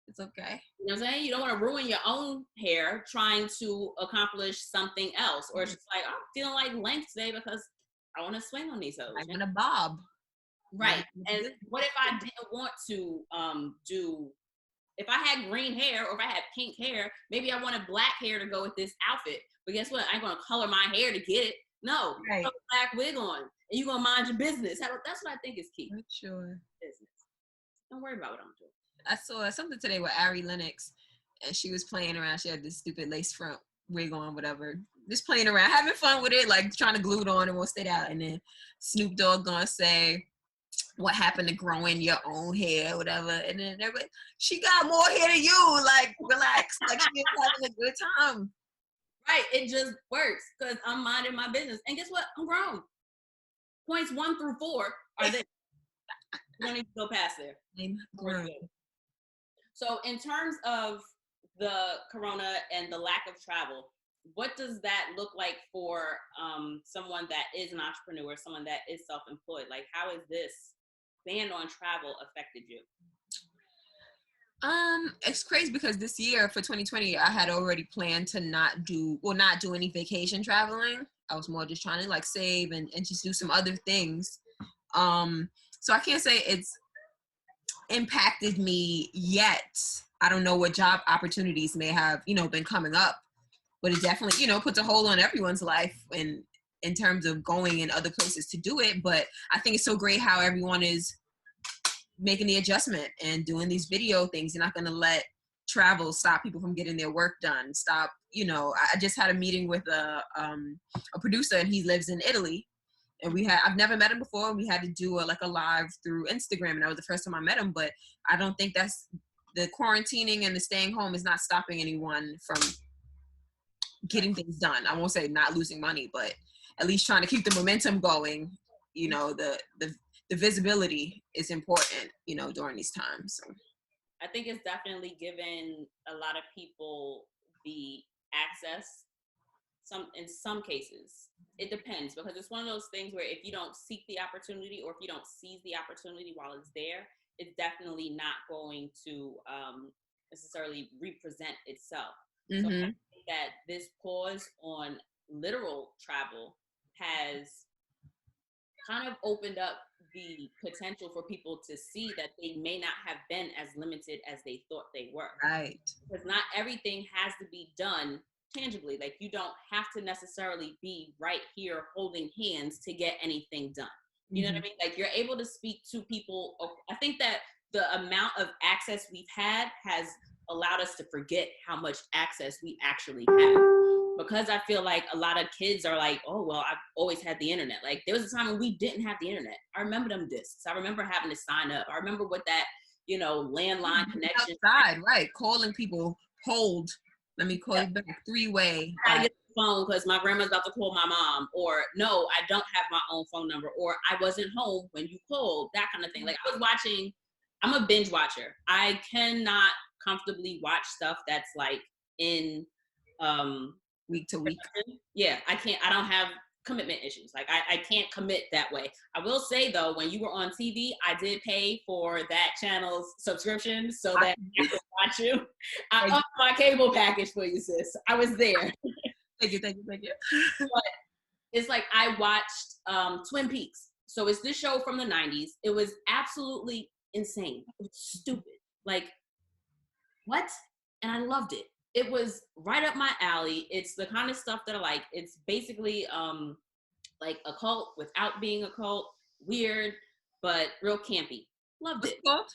It's okay. You know what I'm saying? You don't want to ruin your own hair trying to accomplish something else. Or it's just like, I'm feeling like length today because I want to swing on these hoes. I want a bob. Right. And what if I didn't want to if I had green hair or if I had pink hair, maybe I wanted black hair to go with this outfit. But guess what? I ain't going to color my hair to get it. No. Right. Put a black wig on. And you're going to mind your business. That's what I think is key. Sure. Business. Don't worry about what I'm doing. I saw something today with Ari Lennox, and she was playing around. She had this stupid lace front wig on, whatever. Just playing around, having fun with it, like trying to glue it on and won't stay out. And then Snoop Dogg gonna say, what happened to growing your own hair, whatever. And then everybody, she got more hair than you. Like, relax. Like, she is having a good time. Right. It just works because I'm minding my business. And guess what? I'm grown. Points 1 through 4 are there. You don't need to go past there. I'm grown. So in terms of the corona and the lack of travel, what does that look like for someone that is an entrepreneur, someone that is self-employed? Like, how has this ban on travel affected you? It's crazy because this year for 2020, I had already planned to not do any vacation traveling. I was more just trying to like save and just do some other things. So I can't say it's impacted me yet. I don't know what job opportunities may have, been coming up, but it definitely, puts a hold on everyone's life in terms of going in other places to do it. But I think it's so great how everyone is making the adjustment and doing these video things. You're not going to let travel stop people from getting their work done. Stop, I just had a meeting with a producer, and he lives in Italy. And I've never met him before. We had to do a live through Instagram, and that was the first time I met him. But I don't think that's the quarantining and the staying home is not stopping anyone from getting things done. I won't say not losing money, but at least trying to keep the momentum going. The visibility is important, during these times. So. I think it's definitely given a lot of people be access. In some cases, it depends, because it's one of those things where if you don't seek the opportunity, or if you don't seize the opportunity while it's there, it's definitely not going to necessarily represent itself. So I think that this pause on literal travel has kind of opened up the potential for people to see that they may not have been as limited as they thought they were. Right. Because not everything has to be done tangibly. Like, you don't have to necessarily be right here holding hands to get anything done. You know what I mean? Like, you're able to speak to people. I think that the amount of access we've had has allowed us to forget how much access we actually have. Because I feel like a lot of kids are like, oh, well, I've always had the internet. Like, there was a time when we didn't have the internet. I remember them discs. I remember having to sign up. I remember what that, landline connection. Outside, right. Calling people, hold. Let me call you back. 3-way. I gotta get the phone because my grandma's about to call my mom. Or, no, I don't have my own phone number. Or, I wasn't home when you called. That kind of thing. Like, I'm a binge watcher. I cannot comfortably watch stuff that's like in week to week. Yeah, I can't. I don't have commitment issues. Like, I can't commit that way. I will say, though, when you were on TV, I did pay for that channel's subscription so that I could watch you. I upped my cable package for you, sis. I was there. Thank you. But it's like, I watched Twin Peaks. So it's this show from the 90s. It was absolutely insane. It was stupid. Like, what? And I loved it. It was right up my alley. It's the kind of stuff that I like. It's basically like a cult without being a cult. Weird, but real campy. Loved it. What's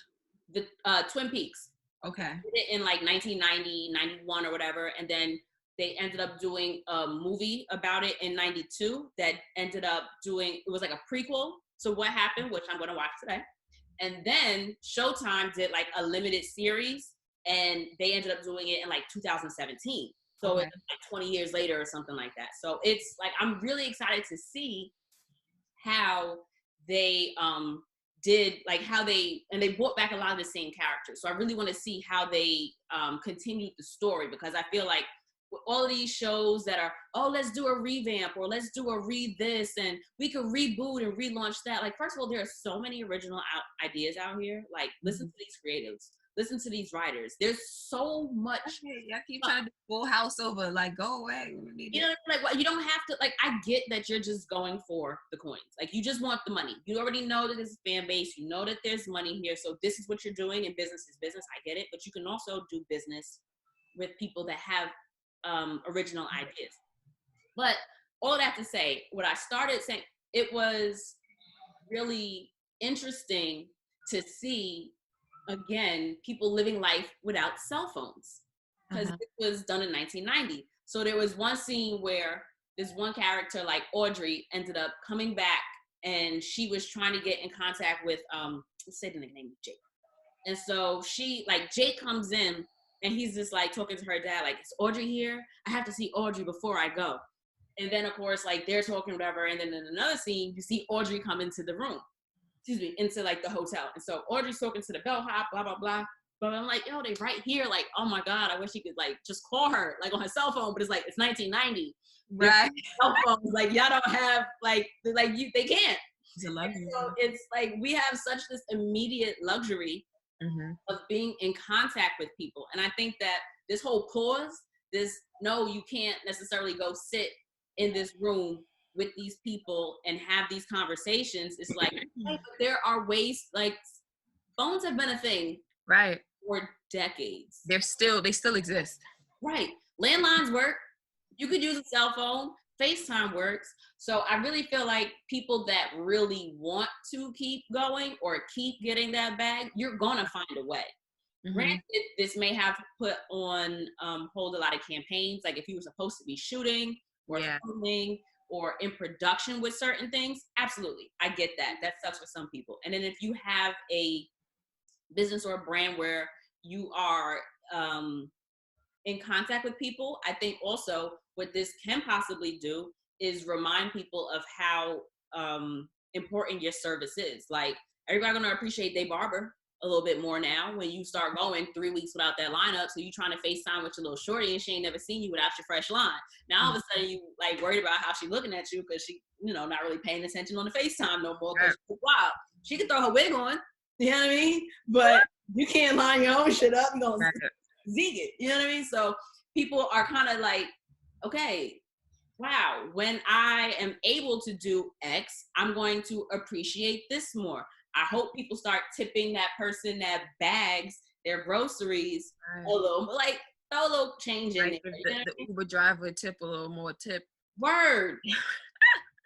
The Twin Peaks. Okay. Did it in like 1990, 91 or whatever. And then they ended up doing a movie about it in 92 that ended up it was like a prequel. So what happened, which I'm going to watch today. And then Showtime did like a limited series, and they ended up doing it in like 2017. So it's like 20 years later or something like that. So it's like, I'm really excited to see how they did, like and they brought back a lot of the same characters. So I really want to see how they continued the story, because I feel like with all of these shows that are, oh, let's do a revamp, or let's do a this, and we could reboot and relaunch that. Like, first of all, there are so many original ideas out here. Like, listen to these creatives. Listen to these writers. There's so much. I keep trying to do Full House over. Like, go away. You know, like, well, you don't have to. Like, I get that you're just going for the coins. Like, you just want the money. You already know that there's a fan base. You know that there's money here. So this is what you're doing, and business is business. I get it. But you can also do business with people that have original ideas. But all that to say, what I started saying, it was really interesting to see, again, people living life without cell phones, because it was done in 1990. So there was one scene where this one character, like Audrey, ended up coming back, and she was trying to get in contact with let's say the name, Jake. And so Jake comes in, and he's just like talking to her dad, like, is Audrey here? I have to see Audrey before I go. And then, of course, like, they're talking whatever. And then in another scene, you see Audrey come into the room. Into like the hotel. And so Audrey's talking to the bellhop, blah, blah, blah. But I'm like, they right here. Like, oh my God, I wish he could like just call her like on her cell phone. But it's like, it's 1990. Right. Cell phones, like, y'all don't have they can't. It's a luxury. So it's like, we have such this immediate luxury of being in contact with people. And I think that this whole pause, no, you can't necessarily go sit in this room with these people and have these conversations. It's like, hey, but there are ways, like, phones have been a thing right for decades. They still exist. Right. Landlines work. You could use a cell phone. FaceTime works. So I really feel like people that really want to keep going or keep getting that bag, you're gonna find a way. Granted, this may have put on hold a lot of campaigns. Like, if you were supposed to be shooting or filming or in production with certain things, absolutely, I get that. That sucks for some people. And then if you have a business or a brand where you are in contact with people, I think also what this can possibly do is remind people of how important your service is. Like, everybody's gonna appreciate their barber. a little bit more now when you start going 3 weeks without that lineup. So you trying to FaceTime with your little shorty and she ain't never seen you without your fresh line. Now all of a sudden you like worried about how she looking at you because she, not really paying attention on the FaceTime no more because she's wild. She can throw her wig on, you know what I mean? But you can't line your own shit up. You're going to zig it, you know what I mean? So people are kind of like, okay, wow, when I am able to do X, I'm going to appreciate this more. I hope people start tipping that person that bags their groceries a little, like throw a little change in it. The Uber driver tip a little more tip. Word.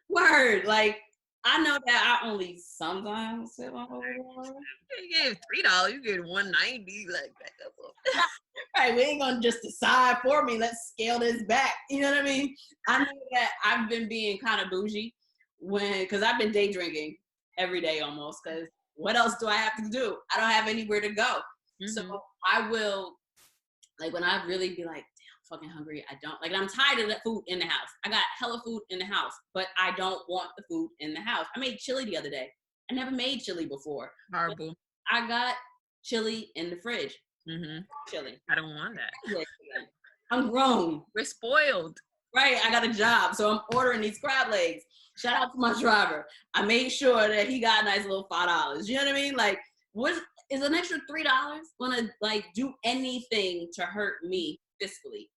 Word. Like, I know that I only sometimes tip my whole You give $3, you get $1.90, like that. Right, we ain't gonna just decide for me. Let's scale this back. You know what I mean? I know that I've been being kind of bougie because I've been day drinking every day almost. Because what else do I have to do? I don't have anywhere to go. So I will, like, when I really be like, damn, I'm fucking hungry. I don't like. I'm tired of the food in the house. I got hella food in the house, but I don't want the food in the house. I made chili the other day. I never made chili before. Horrible. I got chili in the fridge. Chili. I don't want that. I'm grown. We're spoiled. Right. I got a job, so I'm ordering these crab legs. Shout out to my driver. I made sure that he got a nice little $5. You know what I mean? Like, what is an extra $3 gonna like do anything to hurt me fiscally?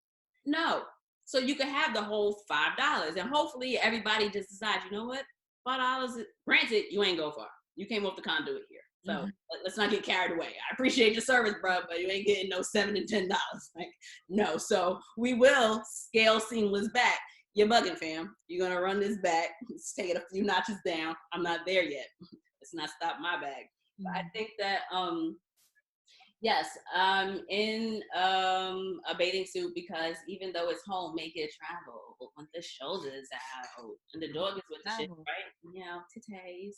No. So you can have the whole $5, and hopefully everybody just decides, you know what, $5. Granted, you ain't go far. You came off the conduit here. So let's not get carried away. I appreciate your service, bro, but you ain't getting no $7 and $10. Like, no. So we will scale Seamless back. You're bugging, fam. You're gonna run this back. Let's take it a few notches down. I'm not there yet. Let's not stop my bag. But I think that yes, in a bathing suit because even though it's home, make it travel. But when the shoulders out and the dog is with the shit, right? You know, titties.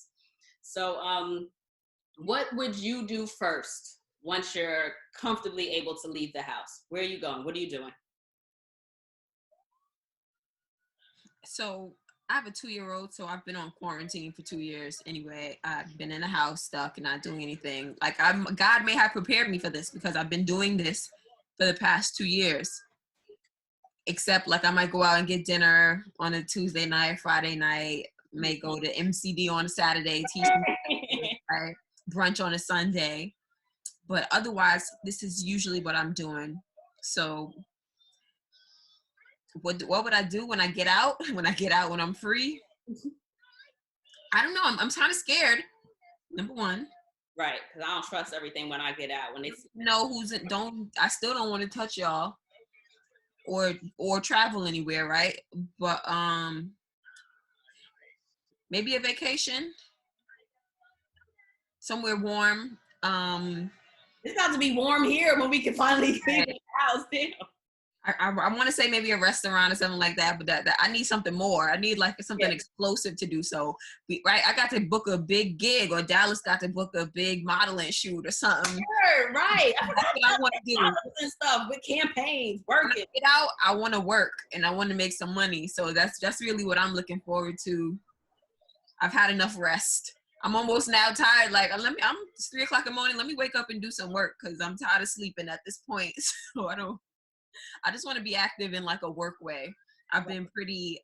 So what would you do first once you're comfortably able to leave the house? Where are you going? What are you doing? So I have a 2-year-old, so I've been on quarantine for 2 years. Anyway, I've been in the house stuck and not doing anything. Like God may have prepared me for this because I've been doing this for the past 2 years. Except like I might go out and get dinner on a Tuesday night, Friday night, may go to MCD on a Saturday, teach right? Brunch on a Sunday. But otherwise, this is usually what I'm doing. So what would I do when I get out? When I'm free? I don't know. I'm kind of scared. Number one. Right, because I don't trust everything when I get out. When they know I still don't want to touch y'all or travel anywhere, right? But maybe a vacation somewhere warm. It's got to be warm here when we can finally leave the house. I want to say maybe a restaurant or something like that, but that I need something more. I need like something explosive to do. So, right, I got to book a big gig, or Dallas got to book a big modeling shoot or something. Sure, right. That's what I want to do. And stuff with campaigns, working. Get out. I want to work and I want to make some money. So that's really what I'm looking forward to. I've had enough rest. I'm almost now tired. Like it's 3:00 in the morning. Let me wake up and do some work because I'm tired of sleeping at this point. So I just want to be active in like a work way. I've been pretty,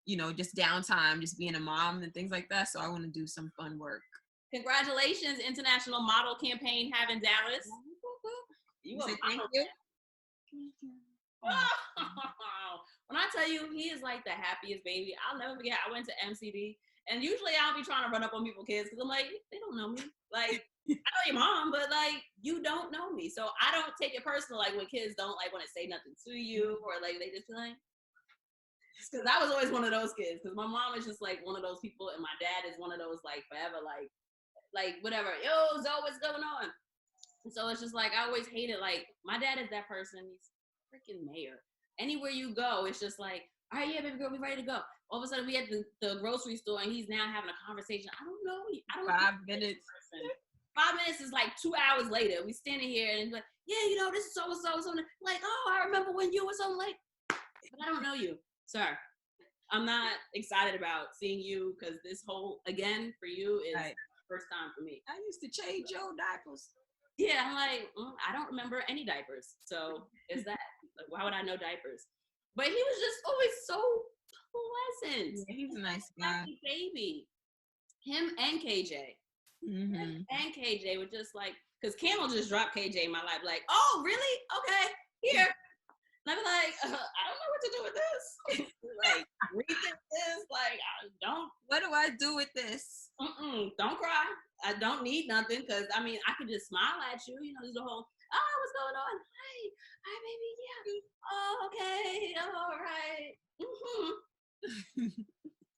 just downtime, just being a mom and things like that. So I want to do some fun work. Congratulations, international model campaign having Dallas. You say thank you. When I tell you, he is like the happiest baby. I'll never forget. I went to MCD, and usually I'll be trying to run up on people's kids because I'm like, they don't know me. Like, I know your mom, but like, you don't know me. So I don't take it personal. Like when kids don't like want to say nothing to you, or like they just be like, because I was always one of those kids. Because my mom is just like one of those people, and my dad is one of those like forever like whatever. Yo, Zoe, what's going on? And so it's just like I always hated like my dad is that person. He's freaking mayor. Anywhere you go, it's just like, all right, yeah, baby girl, we ready to go. All of a sudden, we at the grocery store, and he's now having a conversation. I don't know you. I don't know 5 minutes. 5 minutes is like 2 hours later. We standing here and like, yeah, this is so and so. Like, oh, I remember when you were so late. But I don't know you, sir. I'm not excited about seeing you because this whole, again, for you is first time for me. I used to change your diapers. Yeah, I'm like, I don't remember any diapers. So is that, like, why would I know diapers? But he was just always so pleasant. Yeah, he's a nice guy. Happy baby. Him and KJ. Mm-hmm. Him and KJ were just like, because Cam will just drop KJ in my life, like, oh, really? Okay, here. And I'd be like, I don't know what to do with this. Like, rethink this. Like, don't. What do I do with this? Don't cry. I don't need nothing, because, I mean, I could just smile at you. You know, there's the whole, oh, what's going on? Hi, baby, yeah. Oh, okay, all right.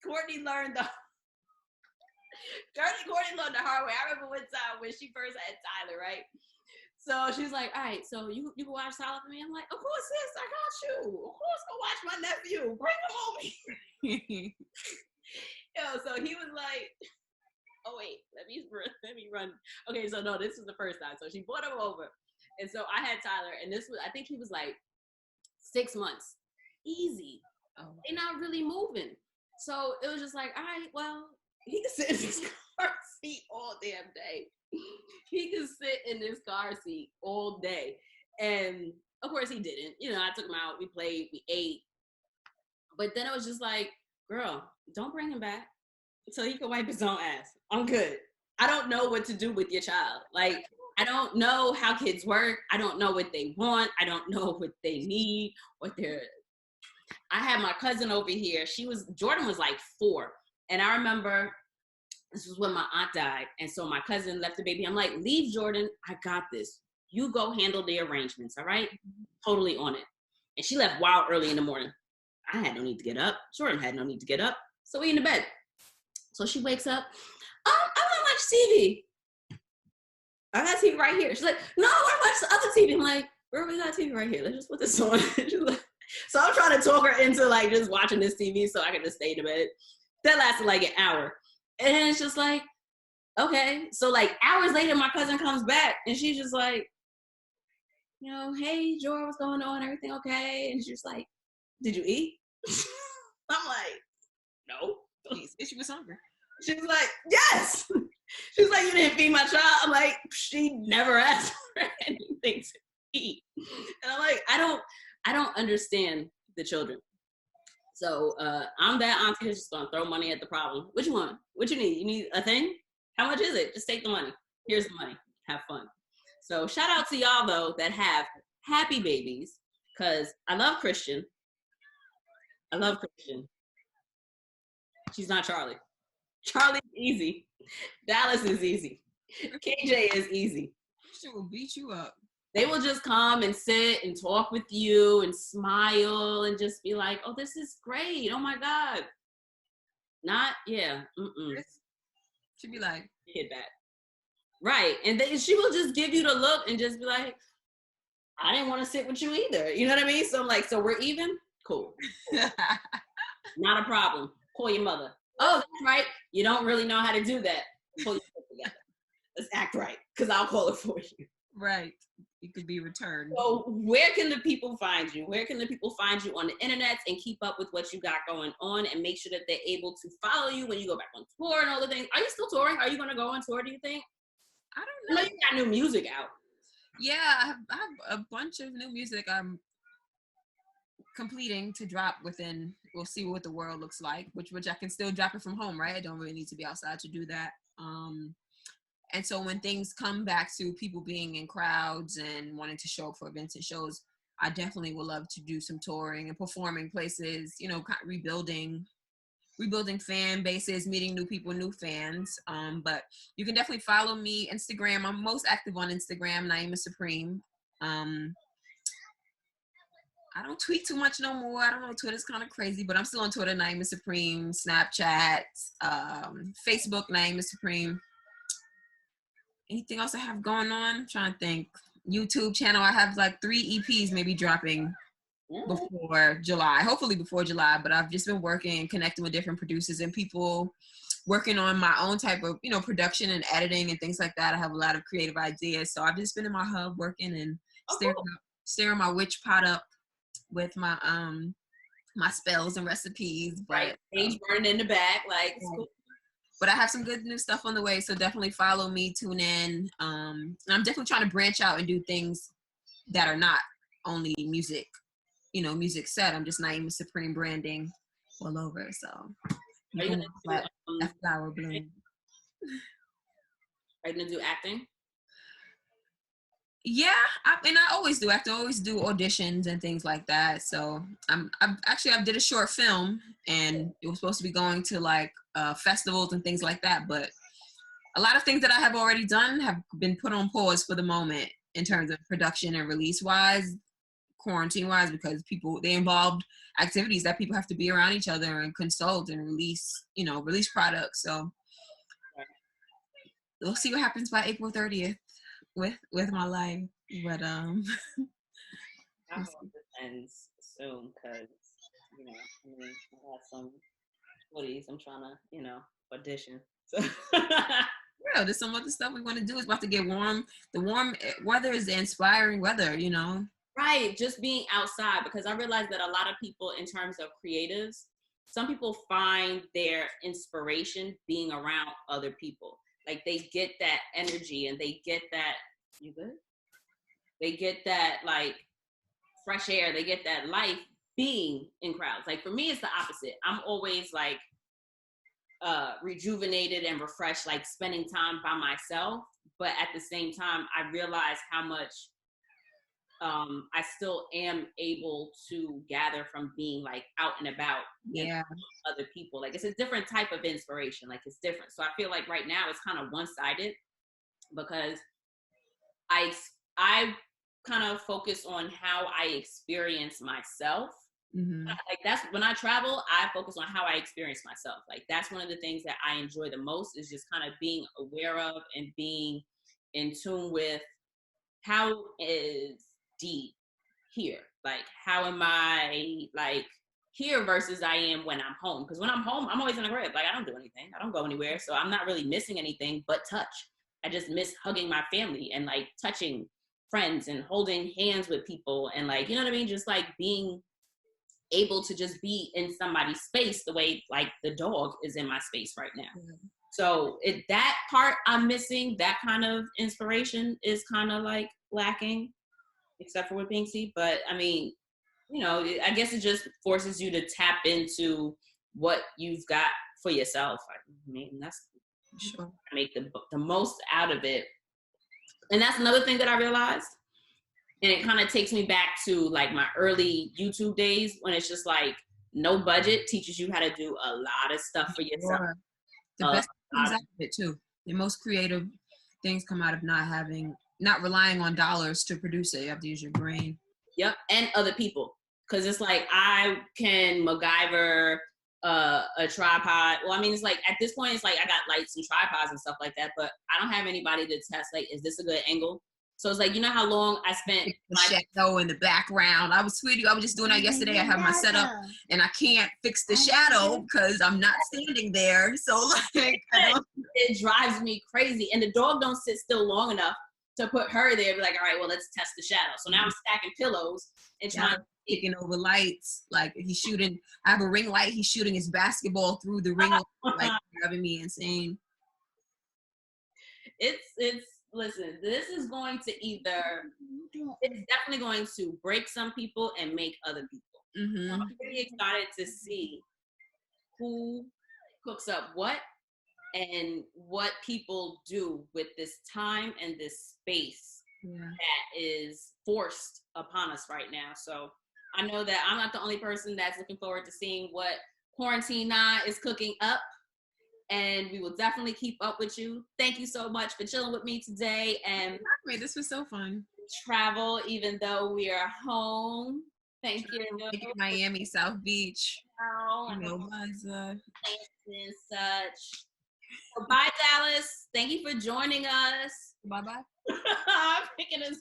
Courtney learned the hard way. I remember one time when she first had Tyler, right? So she was like, all right, so you can watch Tyler for me? I'm like, of course, sis, I got you. Of course, go watch my nephew. Bring him over here. So he was like, oh, wait, let me run. Okay, so no, this was the first time. So she brought him over. And so I had Tyler, and I think he was like 6 months. Easy. Oh. They're not really moving. So it was just like, all right, well, he can sit in his car seat all damn day. He can sit in this car seat all day. And of course he didn't. You know, I took him out, we played, we ate. But then it was just like, girl, don't bring him back so he can wipe his own ass. I'm good. I don't know what to do with your child. Like, I don't know how kids work. I don't know what they want. I don't know what they need, I had my cousin over here. Jordan was like 4. And I remember this was when my aunt died. And so my cousin left the baby. I'm like, leave Jordan. I got this. You go handle the arrangements. All right. Totally on it. And she left wild early in the morning. I had no need to get up. Jordan had no need to get up. So we in the bed. So she wakes up. I want to watch TV. I got TV right here. She's like, no, I want to watch the other TV. I'm like, girl, we got TV right here. Let's just put this on. So I'm trying to talk her into like just watching this TV so I can just stay in the bed. That lasted like an hour. And it's just like, okay. So like hours later, my cousin comes back and she's just like, you know, hey, Jor, what's going on? Everything okay? And she's like, did you eat? I'm like, no. She was hungry. She was like, yes. She was like, you didn't feed my child. I'm like, she never asked for anything to eat. And I'm like, I don't understand the children. So I'm that auntie who's just gonna throw money at the problem. What you want? What you need? You need a thing? How much is it? Just take the money. Here's the money. Have fun. So shout out to y'all though that have happy babies, because I love Christian. She's not Charlie. Charlie's easy. Dallas is easy. KJ is easy. She will beat you up. They will just come and sit and talk with you and smile and just be like, oh, this is great. Oh, my God. Not, yeah. She'd be like, hit that. Right. And then she will just give you the look and just be like, I didn't want to sit with you either. You know what I mean? So I'm like, so we're even? Cool. Not a problem. Call your mother. Oh, that's right. You don't really know how to do that. Pull yourself together. Let's act right, because I'll call it for you. Right. It could be returned. So where can the people find you? Where can the people find you on the internet and keep up with what you got going on and make sure that they're able to follow you when you go back on tour and all the things? Are you still touring? Are you going to go on tour, do you think? I don't know. I know you got new music out. Yeah, I have a bunch of new music I'm completing to drop within. We'll see what the world looks like, which I can still drop it from home, right? I don't really need to be outside to do that. And so when things come back to people being in crowds and wanting to show up for events and shows, I definitely would love to do some touring and performing places, you know, rebuilding fan bases, meeting new people, new fans. But you can definitely follow me Instagram. I'm most active on Instagram, Nyemiah Supreme. I don't tweet too much no more. I don't know, Twitter's kind of crazy, but I'm still on Twitter, Nyemiah Supreme, Snapchat, Facebook, Nyemiah Supreme. Anything else I have going on? I'm trying to think. YouTube channel, I have like 3 EPs maybe dropping before July, hopefully before July, but I've just been working and connecting with different producers and people, working on my own type of, you know, production and editing and things like that. I have a lot of creative ideas, so I've just been in my hub working and stirring my witch pot up with my my spells and recipes. But right, sage burning in the back, like. But I have some good new stuff on the way, so definitely follow me, tune in. I'm definitely trying to branch out and do things that are not only music, music set. I'm just Nyemiah Supreme branding all over. So Are you you can gonna watch do, that flower bloom. are you gonna do acting? Yeah, I always do. I have to always do auditions and things like that. So I did a short film, and it was supposed to be going to like festivals and things like that. But a lot of things that I have already done have been put on pause for the moment in terms of production and release wise, quarantine wise, because they involved activities that people have to be around each other and consult and release products. So we'll see what happens by April 30th with my life. But I hope this ends soon, because I got some goodies I'm trying to audition. So yeah, there's some other stuff we want to do. It's about to get warm. The warm weather is the inspiring weather. right, just being outside, because I realize that a lot of people, in terms of creatives, some people find their inspiration being around other people. Like they get that energy and they get that, you good? They get that like fresh air, they get that life being in crowds. Like for me, it's the opposite. I'm always like rejuvenated and refreshed, like spending time by myself. But at the same time, I realize how much I still am able to gather from being like out and about and other people. Like it's a different type of inspiration. Like it's different. So I feel like right now it's kind of one-sided, because I kind of focus on how I experience myself. Mm-hmm. Like that's when I travel, I focus on how I experience myself. Like that's one of the things that I enjoy the most, is just kind of being aware of and being in tune with how is D here? Like how am I like here versus I am when I'm home? Because when I'm home, I'm always in a crib. Like I don't do anything. I don't go anywhere. So I'm not really missing anything but touch. I just miss hugging my family and like touching friends and holding hands with people and like, you know what I mean? Just like being able to just be in somebody's space the way like the dog is in my space right now. Mm-hmm. So that part I'm missing, that kind of inspiration is kind of like lacking, except for with Binksy. But I mean, I guess it just forces you to tap into what you've got for yourself. I mean, that's sure. Make the most out of it. And that's another thing that I realized. And it kind of takes me back to like my early YouTube days, when it's just like no budget teaches you how to do a lot of stuff for yourself. Sure. The best comes out of it too. The most creative things come out of not relying on dollars to produce it. You have to use your brain. Yep, and other people. Because it's like I can MacGyver a tripod. Well, I mean, it's like at this point, it's like I got lights and tripods and stuff like that, but I don't have anybody to test, like, is this a good angle? So it's like, you know how long I spent the shadow in the background. I was just doing that yesterday. I have my setup and I can't fix the shadow because I'm not standing there. So like it drives me crazy. And the dog don't sit still long enough to put her there. Be like, all right, well, let's test the shadow. So now I'm stacking pillows and trying picking over lights. Like he's shooting, I have a ring light, he's shooting his basketball through the ring light, like driving me insane. Listen, this is going to it's definitely going to break some people and make other people. Mm-hmm. I'm pretty excited to see who cooks up what and what people do with this time and this space that is forced upon us right now. So I know that I'm not the only person that's looking forward to seeing what Quarantine 9 is cooking up. And we will definitely keep up with you. Thank you so much for chilling with me today. And this was so fun. Travel, even though we are home. Thank you. Miami, South Beach. And such. So bye, Dallas. Thank you for joining us. Bye-bye. I'm picking his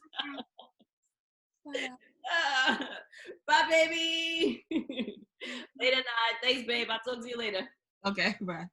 bye, baby. Later night. Thanks, babe. I'll talk to you later. Okay, bye.